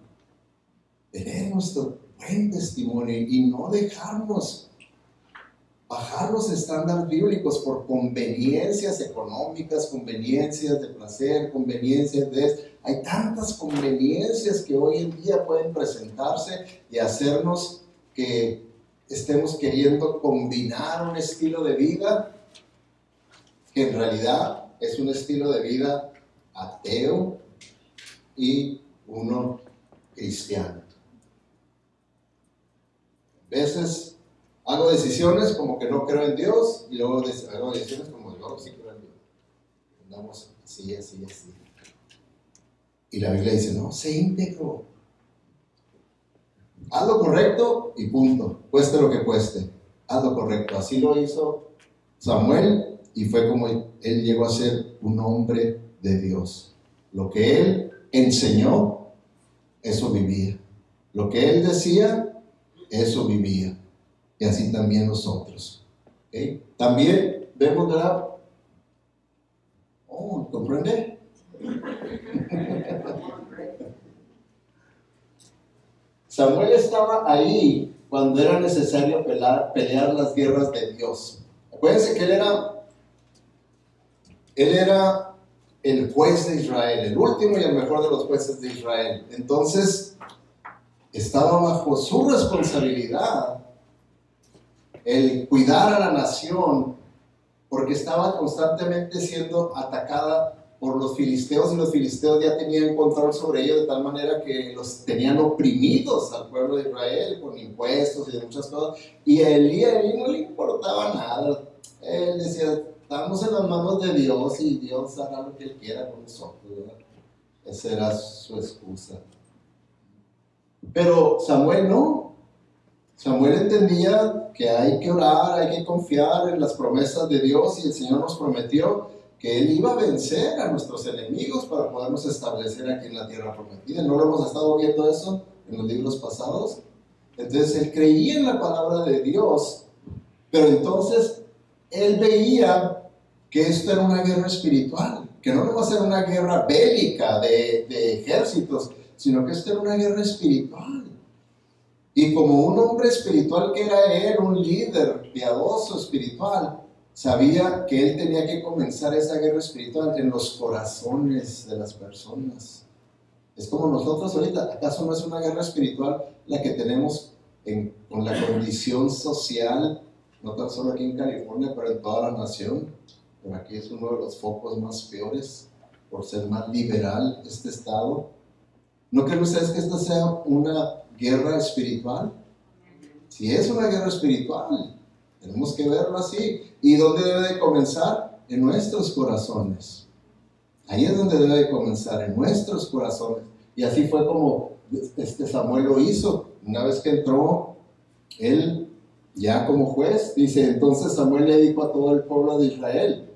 tener nuestro buen testimonio y no dejarnos bajar los estándares bíblicos por conveniencias económicas, conveniencias de placer, conveniencias de... Hay tantas conveniencias que hoy en día pueden presentarse y hacernos que estemos queriendo combinar un estilo de vida que en realidad es un estilo de vida ateo y uno cristiano. A veces hago decisiones como que no creo en Dios, y luego hago decisiones como yo sí creo en Dios. Andamos así, así, así. Y la Biblia dice: no, sé íntegro. Haz lo correcto y punto. Cueste lo que cueste. Haz lo correcto. Así lo hizo Samuel, y fue como él llegó a ser un hombre de Dios. Lo que él enseñó, eso vivía. Lo que él decía, eso vivía. Y así también nosotros. ¿Okay? También vemos, ¿verdad? Oh, ¿comprende? Samuel estaba ahí cuando era necesario pelear las guerras de Dios. Acuérdense que él era el juez de Israel, el último y el mejor de los jueces de Israel. Entonces, estaba bajo su responsabilidad el cuidar a la nación, porque estaba constantemente siendo atacada por los filisteos, y los filisteos ya tenían control sobre ellos de tal manera que los tenían oprimidos al pueblo de Israel con impuestos y de muchas cosas. Y a Elías no le importaba nada. Él decía: estamos en las manos de Dios y Dios hará lo que Él quiera con nosotros, ¿verdad? Esa era su excusa. Pero Samuel no. Samuel entendía que hay que orar, hay que confiar en las promesas de Dios, y el Señor nos prometió que Él iba a vencer a nuestros enemigos para podernos establecer aquí en la tierra prometida. ¿No lo hemos estado viendo eso en los libros pasados? Entonces él creía en la palabra de Dios, pero entonces él veía que esto era una guerra espiritual, que no iba a ser una guerra bélica de ejércitos, sino que esto era una guerra espiritual. Y como un hombre espiritual que era él, un líder piadoso espiritual, sabía que él tenía que comenzar esa guerra espiritual en los corazones de las personas. Es como nosotros ahorita. ¿Acaso no es una guerra espiritual la que tenemos con la condición social, no tan solo aquí en California, pero en toda la nación? Pero aquí es uno de los focos más peores por ser más liberal este estado. ¿No creen ustedes que esta sea una guerra espiritual? Si es una guerra espiritual, tenemos que verlo así. ¿Y dónde debe de comenzar? En nuestros corazones. Ahí es donde debe de comenzar, en nuestros corazones. Y así fue como Samuel lo hizo. Una vez que entró él ya como juez, dice: entonces Samuel le dijo a todo el pueblo de Israel: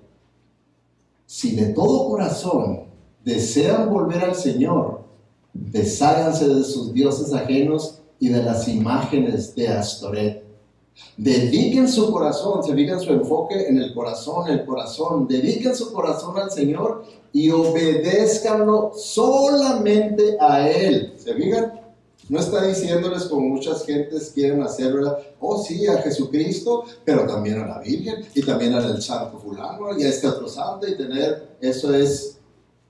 si de todo corazón desean volver al Señor, desháganse de sus dioses ajenos y de las imágenes de Astoret. Dediquen su corazón, se fijan su enfoque en el corazón, dediquen su corazón al Señor y obedézcanlo solamente a Él. ¿Se fijan? No está diciéndoles como muchas gentes quieren hacer, ¿verdad? Oh sí, a Jesucristo, pero también a la Virgen, y también al santo fulano, y a este otro santo, y tener, eso es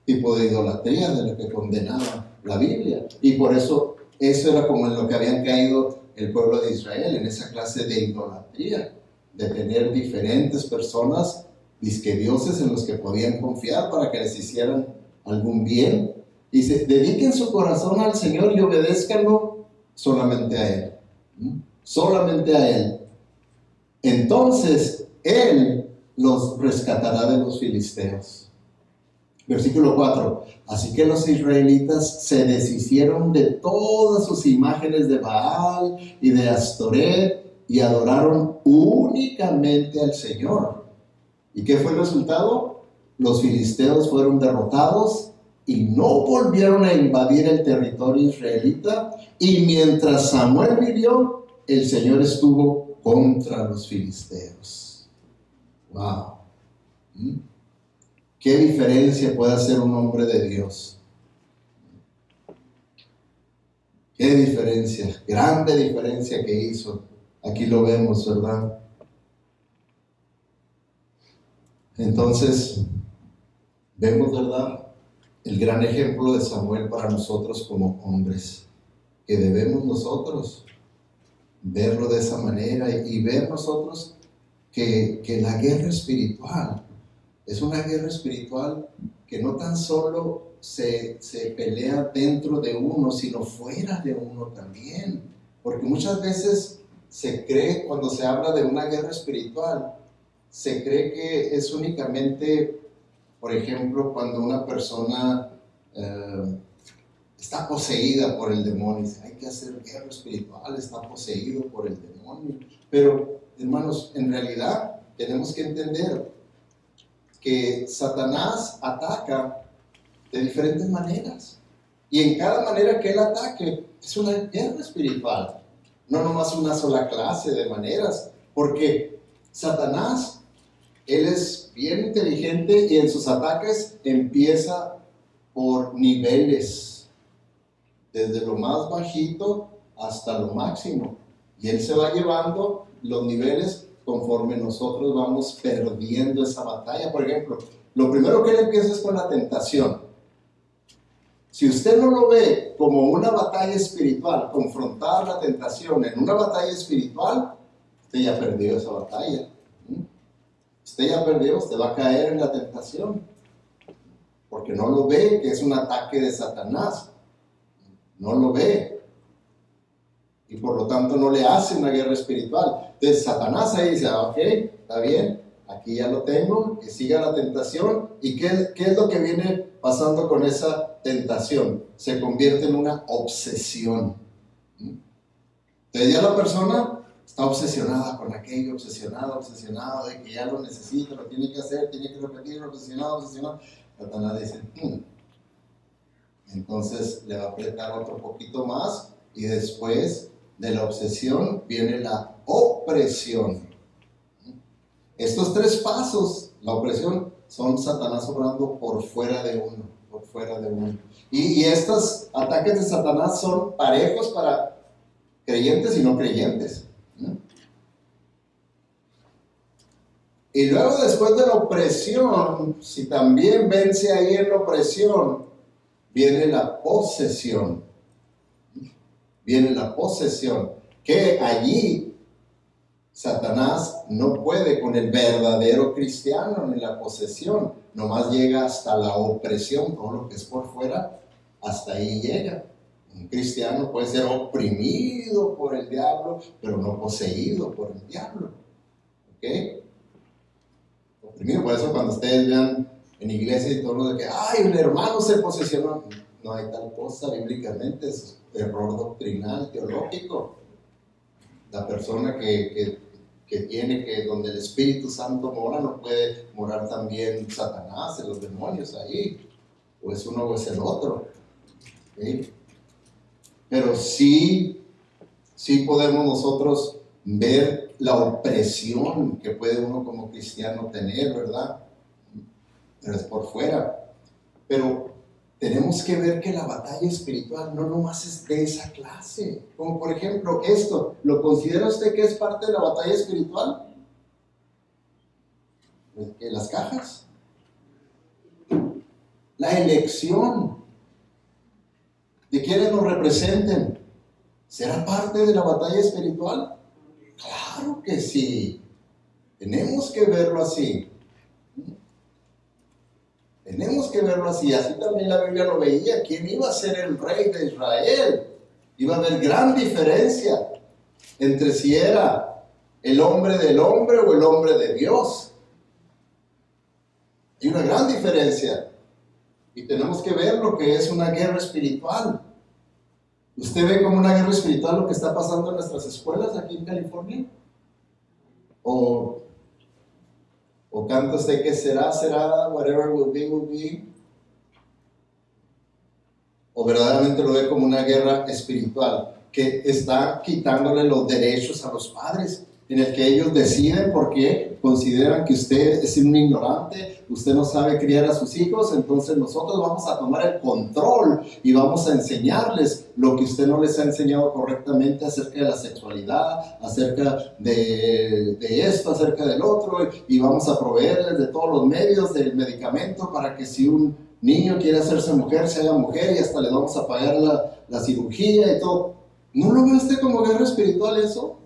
tipo de idolatría de lo que condenaba la Biblia. Y por eso era como en lo que habían caído el pueblo de Israel, en esa clase de idolatría, de tener diferentes personas dizque dioses en los que podían confiar para que les hicieran algún bien. Dice, dediquen su corazón al Señor y obedézcanlo solamente a Él. Solamente a Él. Entonces, Él los rescatará de los filisteos. Versículo 4. Así que los israelitas se deshicieron de todas sus imágenes de Baal y de Astoret y adoraron únicamente al Señor. ¿Y qué fue el resultado? Los filisteos fueron derrotados y no volvieron a invadir el territorio israelita. Y mientras Samuel vivió, el Señor estuvo contra los filisteos. ¡Wow! ¿Qué diferencia puede hacer un hombre de Dios? ¿Qué diferencia? Grande diferencia que hizo. Aquí lo vemos, ¿verdad? Entonces, vemos, ¿verdad?, el gran ejemplo de Samuel para nosotros como hombres, que debemos nosotros verlo de esa manera y ver nosotros que la guerra espiritual es una guerra espiritual que no tan solo se pelea dentro de uno, sino fuera de uno también. Porque muchas veces se cree, cuando se habla de una guerra espiritual, se cree que es únicamente, por ejemplo, cuando una persona está poseída por el demonio. Dice, hay que hacer guerra espiritual, está poseído por el demonio. Pero, hermanos, en realidad tenemos que entender que Satanás ataca de diferentes maneras. Y en cada manera que él ataque es una guerra espiritual. No nomás una sola clase de maneras. Porque Satanás, él es bien inteligente y en sus ataques empieza por niveles. Desde lo más bajito hasta lo máximo. Y él se va llevando los niveles conforme nosotros vamos perdiendo esa batalla. Por ejemplo, lo primero que él empieza es con la tentación. Si usted no lo ve como una batalla espiritual, confrontar la tentación en una batalla espiritual, usted ya perdió esa batalla. Usted ya perdió, usted va a caer en la tentación. Porque no lo ve que es un ataque de Satanás. No lo ve. Y por lo tanto no le hace una guerra espiritual. Entonces Satanás ahí dice, ok, está bien, aquí ya lo tengo, que siga la tentación. ¿Y qué es lo que viene pasando con esa tentación? Se convierte en una obsesión. Entonces ya la persona está obsesionada con aquello, obsesionado de que ya lo necesita, lo tiene que hacer, tiene que repetir, obsesionado. Satanás dice, Entonces le va a apretar otro poquito más y después de la obsesión viene la opresión. Estos tres pasos, la opresión, son Satanás obrando por fuera de uno, Y estos ataques de Satanás son parejos para creyentes y no creyentes. Y luego, después de la opresión, si también vence ahí en la opresión, viene la posesión. Que allí Satanás no puede con el verdadero cristiano en la posesión. Nomás llega hasta la opresión, todo lo que es por fuera, hasta ahí llega. Un cristiano puede ser oprimido por el diablo, pero no poseído por el diablo. ¿Ok? Oprimido, por eso cuando ustedes vean en iglesia y todo lo de que, ¡ay, un hermano se posesionó! No hay tal cosa bíblicamente, es error doctrinal, teológico. La persona que tiene que, donde el Espíritu Santo mora, no puede morar también Satanás, los demonios ahí. O es uno o es el otro. ¿Sí? Pero sí podemos nosotros ver la opresión que puede uno como cristiano tener, ¿verdad? Pero es por fuera. Pero tenemos que ver que la batalla espiritual no nomás es de esa clase. Como por ejemplo esto, ¿lo considera usted que es parte de la batalla espiritual? ¿Que las cajas? La elección de quienes nos representen, ¿será parte de la batalla espiritual? Claro que sí. Tenemos que verlo así. Tenemos que verlo así. Así también la Biblia lo veía. ¿Quién iba a ser el rey de Israel? Iba a haber gran diferencia entre si era el hombre del hombre o el hombre de Dios. Hay una gran diferencia. Y tenemos que ver lo que es una guerra espiritual. ¿Usted ve como una guerra espiritual lo que está pasando en nuestras escuelas aquí en California? ¿O canta usted que será, whatever will be? ¿O verdaderamente lo ve como una guerra espiritual que está quitándole los derechos a los padres, en el que ellos deciden porque consideran que usted es un ignorante, usted no sabe criar a sus hijos, entonces nosotros vamos a tomar el control y vamos a enseñarles lo que usted no les ha enseñado correctamente acerca de la sexualidad, acerca de esto, acerca del otro, y vamos a proveerles de todos los medios del medicamento para que si un niño quiere hacerse mujer, se haga mujer, y hasta le vamos a pagar la cirugía y todo. ¿No lo ve usted como guerra espiritual eso?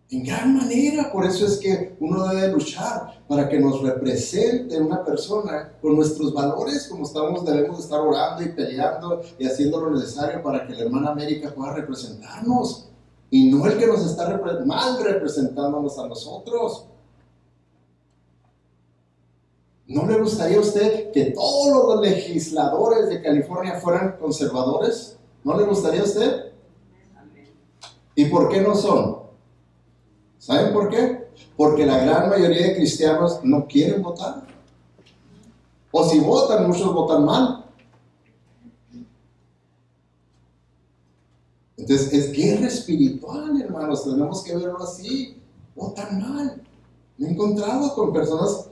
En gran manera. Por eso es que uno debe luchar para que nos represente una persona con nuestros valores, como debemos estar orando y peleando y haciendo lo necesario para que la hermana América pueda representarnos, y no el que nos está mal representándonos a nosotros. ¿No le gustaría a usted que todos los legisladores de California fueran conservadores? ¿No le gustaría a usted? ¿Y por qué no son? ¿Saben por qué? Porque la gran mayoría de cristianos no quieren votar. O si votan, muchos votan mal. Entonces es guerra espiritual, hermanos. Tenemos que verlo así. Votan mal. Me he encontrado con personas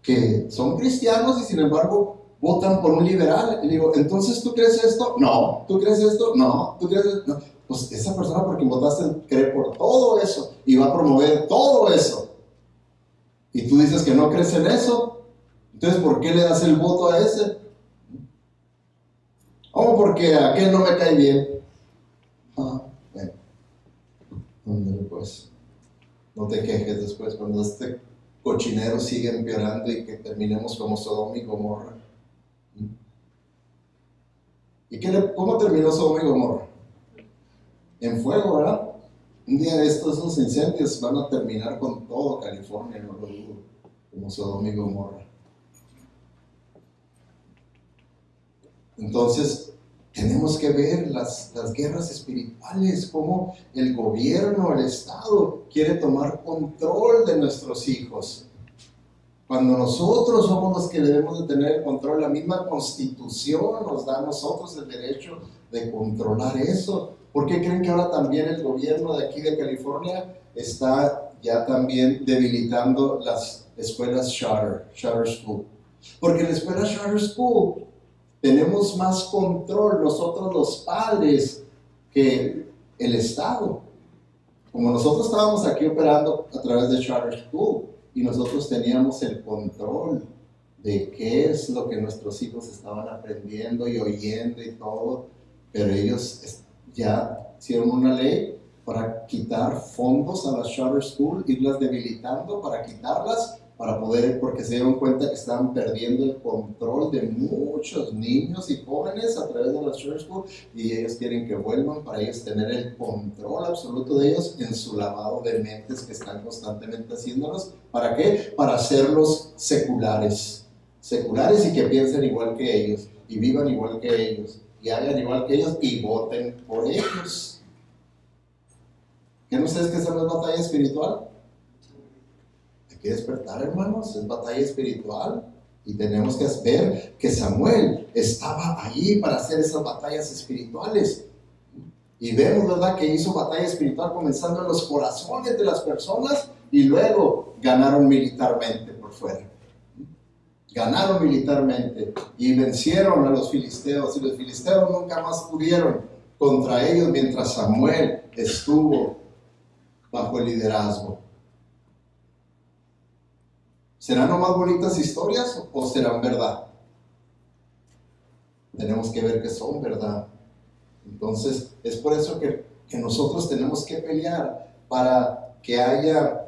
que son cristianos y sin embargo votan por un liberal. Y digo, ¿entonces tú crees esto? No. ¿Tú crees esto? No. ¿Tú crees esto? No. Pues esa persona por quien votaste cree por todo eso y va a promover todo eso. Y tú dices que no crees en eso. Entonces, ¿por qué le das el voto a ese? Oh, porque aquel no me cae bien. Ah, bueno. Pues, no te quejes después cuando este cochinero sigue empeorando y que terminemos como Sodoma y Gomorra. ¿Y cómo terminó Sodoma y Gomorra? En fuego, ¿verdad? Un día de esos incendios van a terminar con todo California, no lo dudo, como Sodoma y Gomorra. Entonces, tenemos que ver las guerras espirituales, cómo el gobierno, el Estado, quiere tomar control de nuestros hijos. Cuando nosotros somos los que debemos de tener el control, la misma Constitución nos da a nosotros el derecho de controlar eso. ¿Por qué creen que ahora también el gobierno de aquí de California está ya también debilitando las escuelas charter school? Porque en la escuela charter school tenemos más control nosotros los padres que el Estado. Como nosotros estábamos aquí operando a través de charter school y nosotros teníamos el control de qué es lo que nuestros hijos estaban aprendiendo y oyendo y todo, pero ellos ya hicieron una ley para quitar fondos a las charter school, irlas debilitando para quitarlas, para poder, porque se dieron cuenta que estaban perdiendo el control de muchos niños y jóvenes a través de las charter school, y ellos quieren que vuelvan para ellos tener el control absoluto de ellos en su lavado de mentes que están constantemente haciéndolos. ¿Para qué? Para hacerlos seculares y que piensen igual que ellos y vivan igual que ellos y hagan igual que ellos y voten por ellos. ¿Qué no ustedes que esa no es batalla espiritual? Hay que despertar, hermanos, es batalla espiritual y tenemos que ver que Samuel estaba allí para hacer esas batallas espirituales. Y vemos, ¿verdad?, que hizo batalla espiritual comenzando en los corazones de las personas y luego ganaron militarmente por fuera. Ganaron militarmente y vencieron a los filisteos, y los filisteos nunca más pudieron contra ellos mientras Samuel estuvo bajo el liderazgo. ¿Serán nomás bonitas historias o serán verdad? Tenemos que ver que son verdad. Entonces, es por eso que nosotros tenemos que pelear para que haya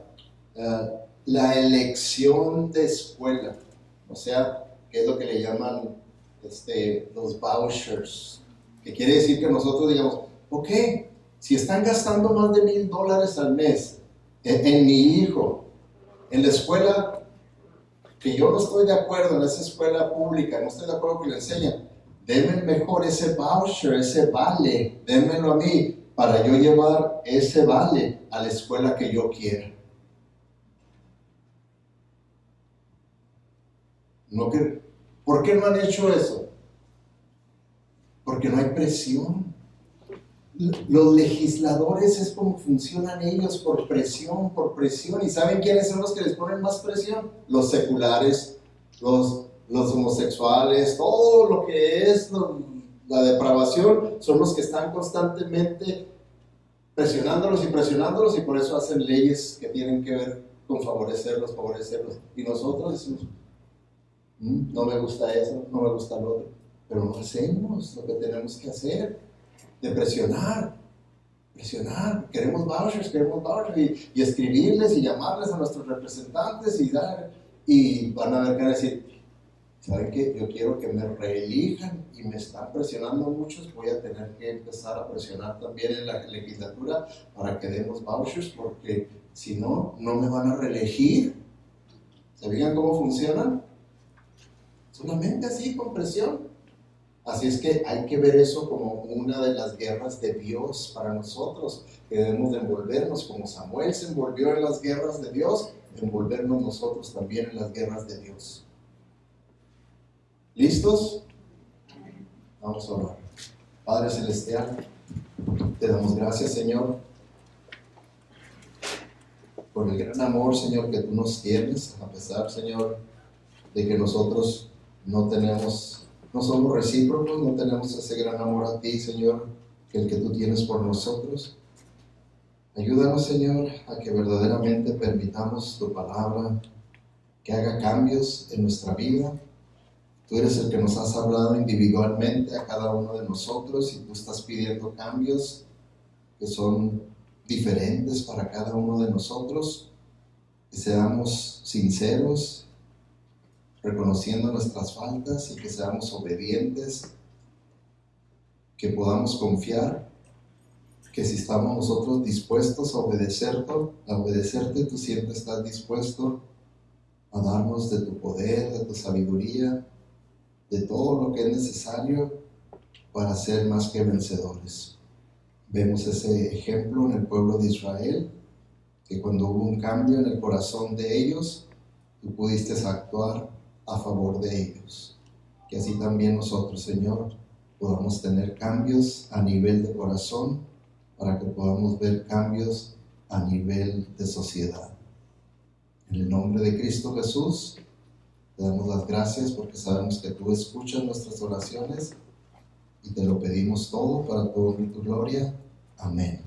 la elección de escuela. O sea, ¿qué es lo que le llaman los vouchers? Que quiere decir que nosotros digamos, ok, si están gastando más de $1,000 al mes en mi hijo, en la escuela, que yo no estoy de acuerdo en esa escuela pública, no estoy de acuerdo que le enseñan, denme mejor ese voucher, ese vale, dénmelo a mí para yo llevar ese vale a la escuela que yo quiera. ¿Por qué no han hecho eso? Porque no hay presión. Los legisladores es como funcionan ellos, por presión. ¿Y saben quiénes son los que les ponen más presión? Los seculares, los homosexuales, todo lo que es la depravación, son los que están constantemente presionándolos, y por eso hacen leyes que tienen que ver con favorecerlos. Y nosotros decimos, no me gusta eso, no me gusta lo otro, pero no hacemos lo que tenemos que hacer, de presionar, queremos vouchers, y escribirles y llamarles a nuestros representantes y van a ver que van a decir, ¿saben qué? Yo quiero que me reelijan y me están presionando muchos, voy a tener que empezar a presionar también en la legislatura para que demos vouchers, porque si no, no me van a reelegir. ¿Se fijan cómo funcionan? Solamente así, con presión. Así es que hay que ver eso como una de las guerras de Dios para nosotros, que debemos de envolvernos como Samuel se envolvió en las guerras de Dios, envolvernos nosotros también en las guerras de Dios. ¿Listos? Vamos a orar. Padre Celestial, te damos gracias, Señor, por el gran amor, Señor, que tú nos tienes, a pesar, Señor, de que nosotros no somos recíprocos, no tenemos ese gran amor a ti, Señor, que el que tú tienes por nosotros. Ayúdanos, Señor, a que verdaderamente permitamos tu palabra que haga cambios en nuestra vida. Tú eres el que nos has hablado individualmente a cada uno de nosotros y tú estás pidiendo cambios que son diferentes para cada uno de nosotros, que seamos sinceros, reconociendo nuestras faltas y que seamos obedientes, que podamos confiar, que si estamos nosotros dispuestos a obedecerte, tú siempre estás dispuesto a darnos de tu poder, de tu sabiduría, de todo lo que es necesario para ser más que vencedores. Vemos ese ejemplo en el pueblo de Israel, que cuando hubo un cambio en el corazón de ellos, tú pudiste actuar a favor de ellos. Que así también nosotros, Señor, podamos tener cambios a nivel de corazón para que podamos ver cambios a nivel de sociedad. En el nombre de Cristo Jesús, te damos las gracias porque sabemos que tú escuchas nuestras oraciones y te lo pedimos todo para tu honra y tu gloria. Amén.